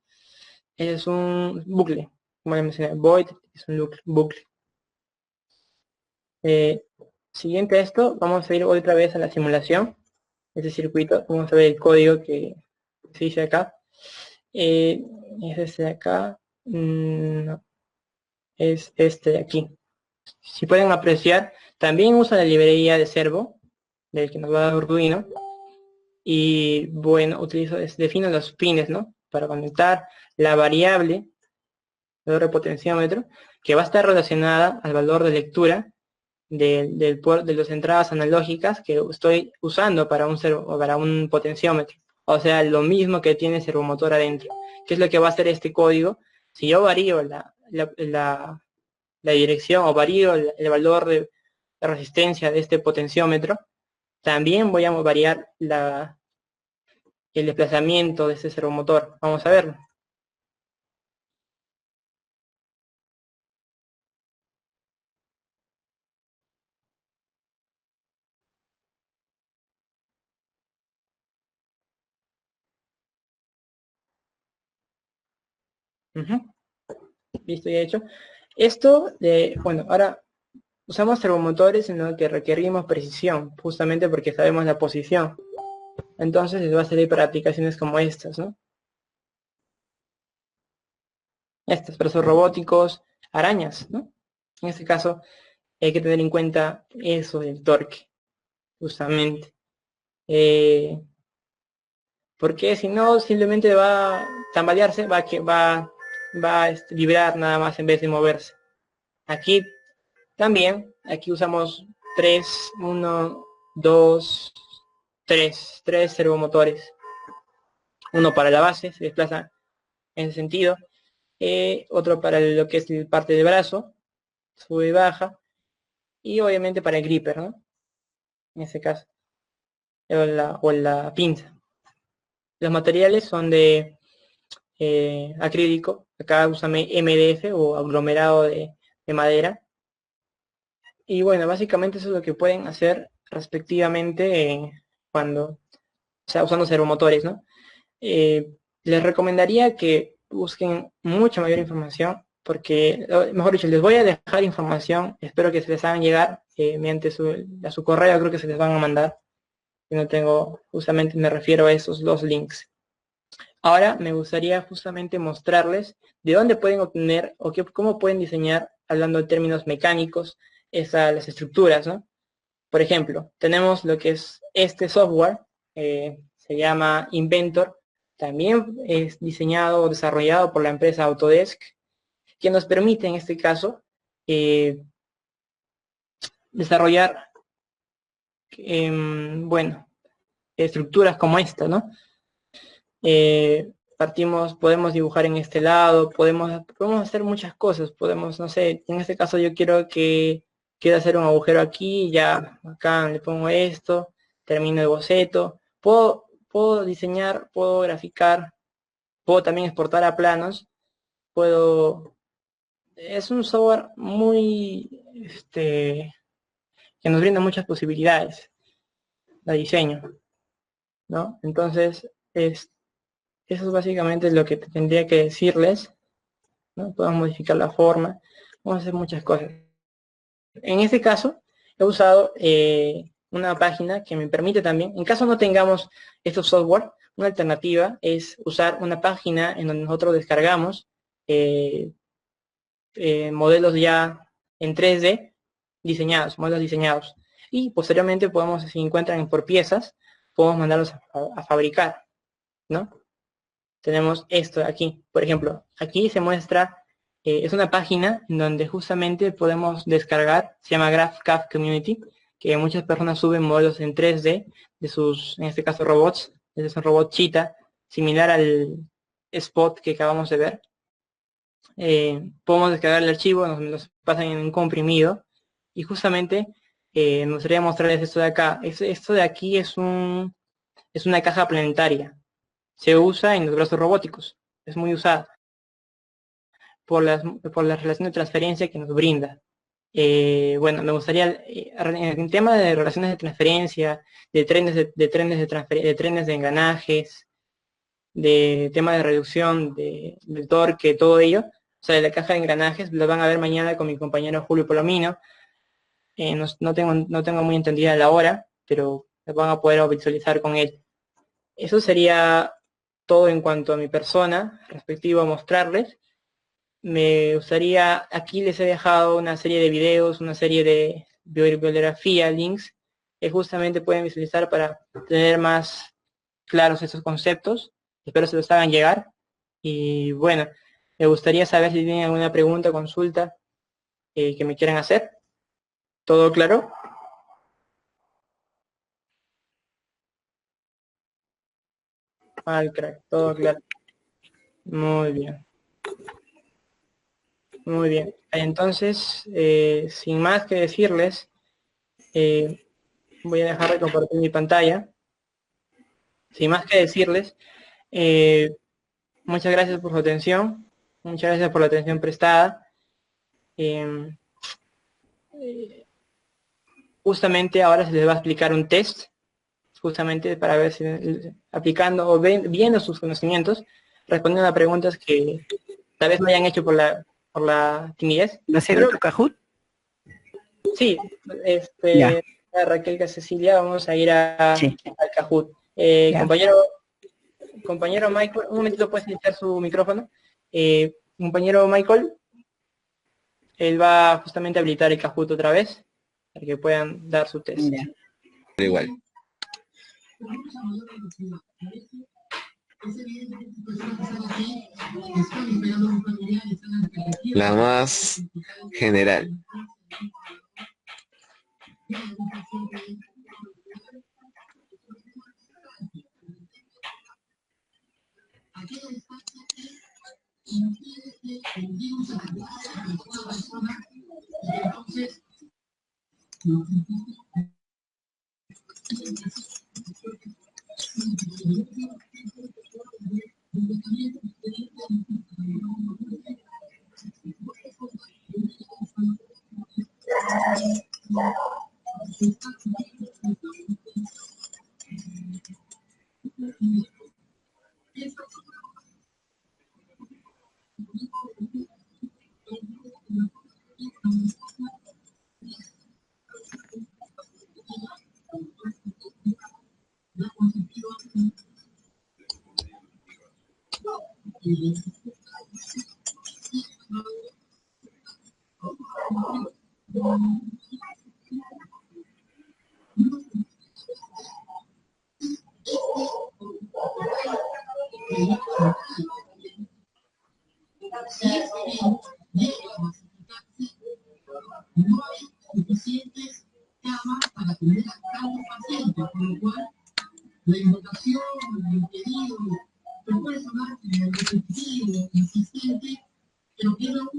Ese es un bucle. Como les mencioné, void es un bucle. Siguiente a esto, vamos a ir otra vez a la simulación. Ese circuito, vamos a ver el código que se dice acá. Es este de acá. No, es este de aquí. Si pueden apreciar, también usa la librería de Servo, del que nos va a dar Arduino. Y bueno, defino los pines, ¿no? Para conectar la variable de potenciómetro, que va a estar relacionada al valor de lectura de las entradas analógicas que estoy usando para un potenciómetro. O sea, lo mismo que tiene el servomotor adentro. ¿Qué es lo que va a hacer este código? Si yo varío la dirección o varío el valor de resistencia de este potenciómetro, también voy a variar el desplazamiento de este servomotor. Vamos a verlo. Listo, ya hecho. Bueno, ahora usamos servomotores en los que requerimos precisión, justamente porque sabemos la posición. Entonces les va a salir para aplicaciones como estas, ¿no? Estas, brazos robóticos, arañas, ¿no? En este caso hay que tener en cuenta eso del torque, justamente. Porque si no, simplemente va a tambalearse, va a vibrar nada más en vez de moverse. Aquí también, aquí usamos 3, 1, 2, 3 servomotores. Uno para la base, se desplaza en ese sentido. Otro para lo que es la parte del brazo, sube y baja. Y obviamente para el gripper, ¿no? En este caso. O la pinza. Los materiales son de acrílico. Acá usa MDF o aglomerado de madera. Y bueno, básicamente eso es lo que pueden hacer respectivamente cuando, o sea, usando servomotores, ¿no? Les recomendaría que busquen mucha mayor información, porque, mejor dicho, les voy a dejar información, espero que se les hagan llegar mediante a su correo, creo que se les van a mandar. Yo no tengo, justamente me refiero a esos dos links. Ahora me gustaría justamente mostrarles de dónde pueden obtener o cómo pueden diseñar, hablando de términos mecánicos, las estructuras, ¿no? Por ejemplo, tenemos lo que es este software, se llama Inventor, también es diseñado o desarrollado por la empresa Autodesk, que nos permite en este caso desarrollar, bueno, estructuras como esta, ¿no? Podemos dibujar en este lado, podemos hacer muchas cosas, no sé, en este caso yo quiero hacer un agujero aquí, ya acá le pongo esto, termino el boceto, puedo diseñar, puedo graficar, puedo también exportar a planos, es un software muy, que nos brinda muchas posibilidades de diseño, ¿no? Entonces, eso es básicamente lo que tendría que decirles, ¿no? Podemos modificar la forma, vamos a hacer muchas cosas. En este caso, he usado una página que me permite también, en caso no tengamos estos software, una alternativa es usar una página en donde nosotros descargamos modelos ya en 3D modelos diseñados. Y posteriormente si se encuentran por piezas, podemos mandarlos a fabricar, ¿no? Tenemos esto de aquí. Por ejemplo, aquí se muestra, es una página en donde justamente podemos descargar, se llama GraphCAD Community, que muchas personas suben modelos en 3D de sus, en este caso, robots. Este es un robot Cheetah, similar al Spot que acabamos de ver. Podemos descargar el archivo, nos pasan en un comprimido, y justamente Me gustaría mostrarles esto de acá. Esto de aquí es una caja planetaria. Se usa en los brazos robóticos. Es muy usada por la relación de transferencia que nos brinda. Bueno, me gustaría, en el tema de relaciones de transferencia, de trenes de trenes de engranajes, de tema de reducción del torque, todo ello, o sea, de la caja de engranajes, lo van a ver mañana con mi compañero Julio Palomino. No tengo muy entendida la hora, pero lo van a poder visualizar con él. Eso sería todo en cuanto a mi persona, respectivo a mostrarles. Me gustaría, aquí les he dejado una serie de videos, una serie de bibliografía, links, que justamente pueden visualizar para tener más claros esos conceptos. Espero se los hagan llegar. Y bueno, me gustaría saber si tienen alguna pregunta, consulta que me quieran hacer. ¿Todo claro? Crack, todo claro. Muy bien. Muy bien. Entonces, sin más que decirles, voy a dejar de compartir mi pantalla. Sin más que decirles, muchas gracias por su atención. Muchas gracias por la atención prestada. Justamente ahora se les va a explicar un test, justamente para ver si aplicando o viendo sus conocimientos, respondiendo a preguntas que tal vez no hayan hecho por la timidez. ¿Va a ser otro Kahoot? Sí, Ya. a Raquel Cecilia, vamos a ir al Kahoot. Ya. Compañero Michael, un momentito, puedes iniciar su micrófono. Compañero Michael, él va justamente a habilitar el Kahoot otra vez, para que puedan dar su test. Ya. Igual. La más general.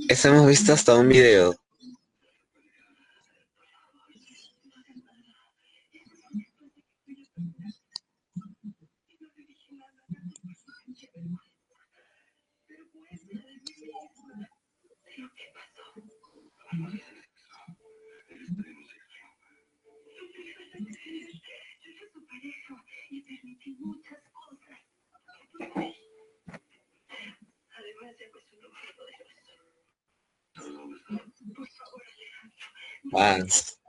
Eso hemos visto hasta un video. Más.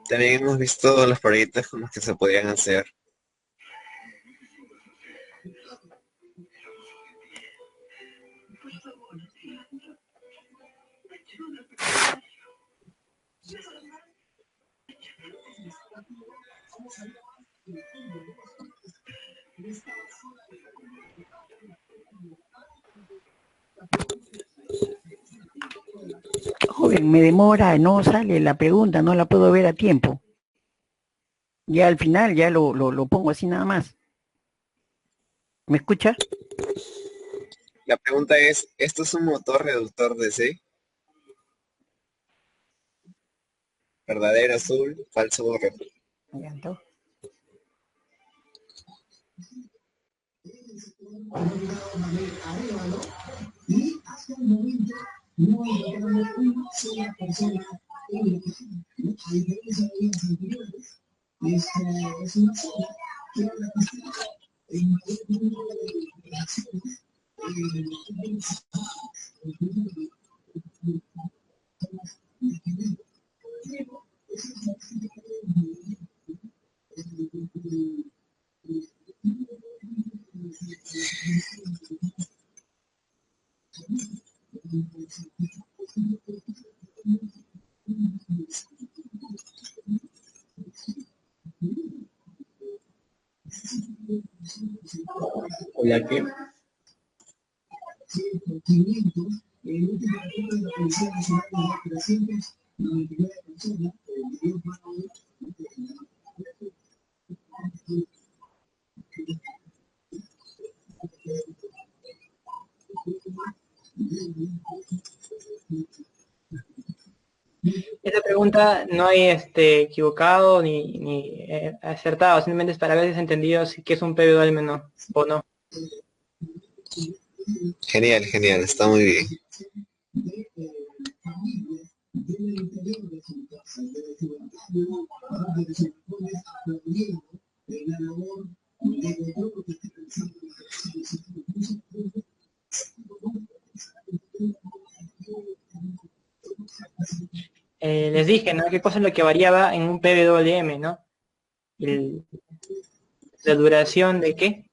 También hemos visto los proyectos con los que se podían hacer. joven, me demora, no sale la pregunta, no la puedo ver a tiempo. Ya al final ya lo pongo así nada más. ¿Me escucha? La pregunta es, ¿esto es un motor reductor DC? ¿Verdadero azul? ¿Falso o rojo? Ya, entonces. Y hasta el momento no encontramos una sola persona elegida, ¿no? A diferencia de días anteriores, esta es una zona que ha registrado el mayor número de elecciones Hola, ¿qué? el último reporte de la Policía Nacional de 399 personas, el anterior paro Esta pregunta no hay equivocado ni acertado, simplemente es para ver si entendido si que es un PWM o no. Genial, genial, está muy bien. del interior de su casa, de su entorno, donde se pone aplaudiendo en la labor de control que está realizando Les dije, ¿no? ¿Qué cosa es lo que variaba en un PWM, ¿no? El- la duración de qué.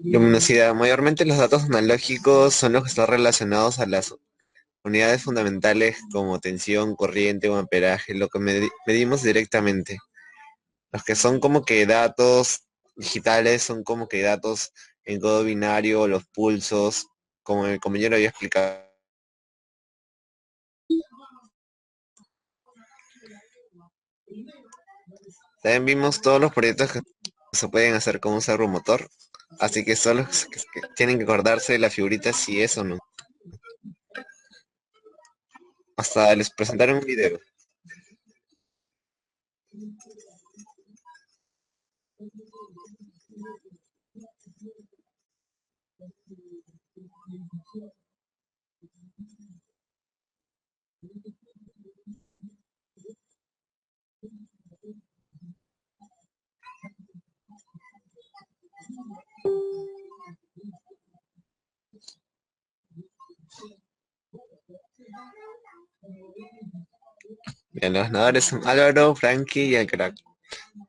Luminosidad. Mayormente los datos analógicos son los que están relacionados a las unidades fundamentales como tensión, corriente o amperaje, lo que medimos directamente. Los que son como que datos digitales son como que datos en código binario, los pulsos, como el compañero había explicado. También vimos todos los proyectos que se pueden hacer con un servomotor, así que solo que tienen que acordarse de la figurita si es o no. Hasta les presentaron un video. Bien, los ganadores son Álvaro, Frankie y el crack.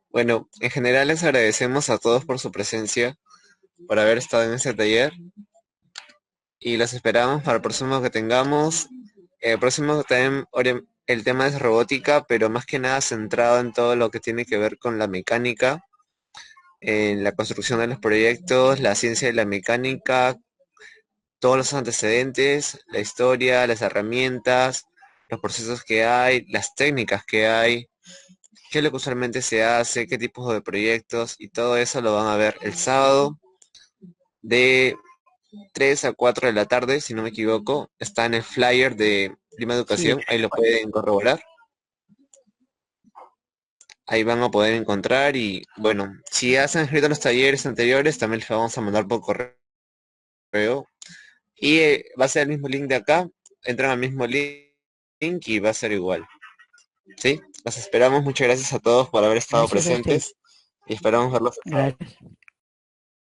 Bueno, en general les agradecemos a todos por su presencia, por haber estado en este taller y los esperamos para el próximo que tengamos. El próximo también el tema es robótica, pero más que nada centrado en todo lo que tiene que ver con la mecánica, en la construcción de los proyectos, la ciencia de la mecánica, todos los antecedentes, la historia, las herramientas, los procesos que hay, las técnicas que hay, qué es lo que usualmente se hace, qué tipos de proyectos y todo eso lo van a ver el sábado de 3 a 4 de la tarde, si no me equivoco. Está en el flyer de Lima Sí, Educación, ahí lo pueden corroborar. Ahí van a poder encontrar y bueno, si ya se han inscrito en los talleres anteriores, también les vamos a mandar por correo. Y va a ser el mismo link de acá, entran al mismo link y va a ser igual. ¿Sí? Los esperamos, muchas gracias a todos por haber estado gracias a usted. presentes y esperamos verlos el sábado. Gracias.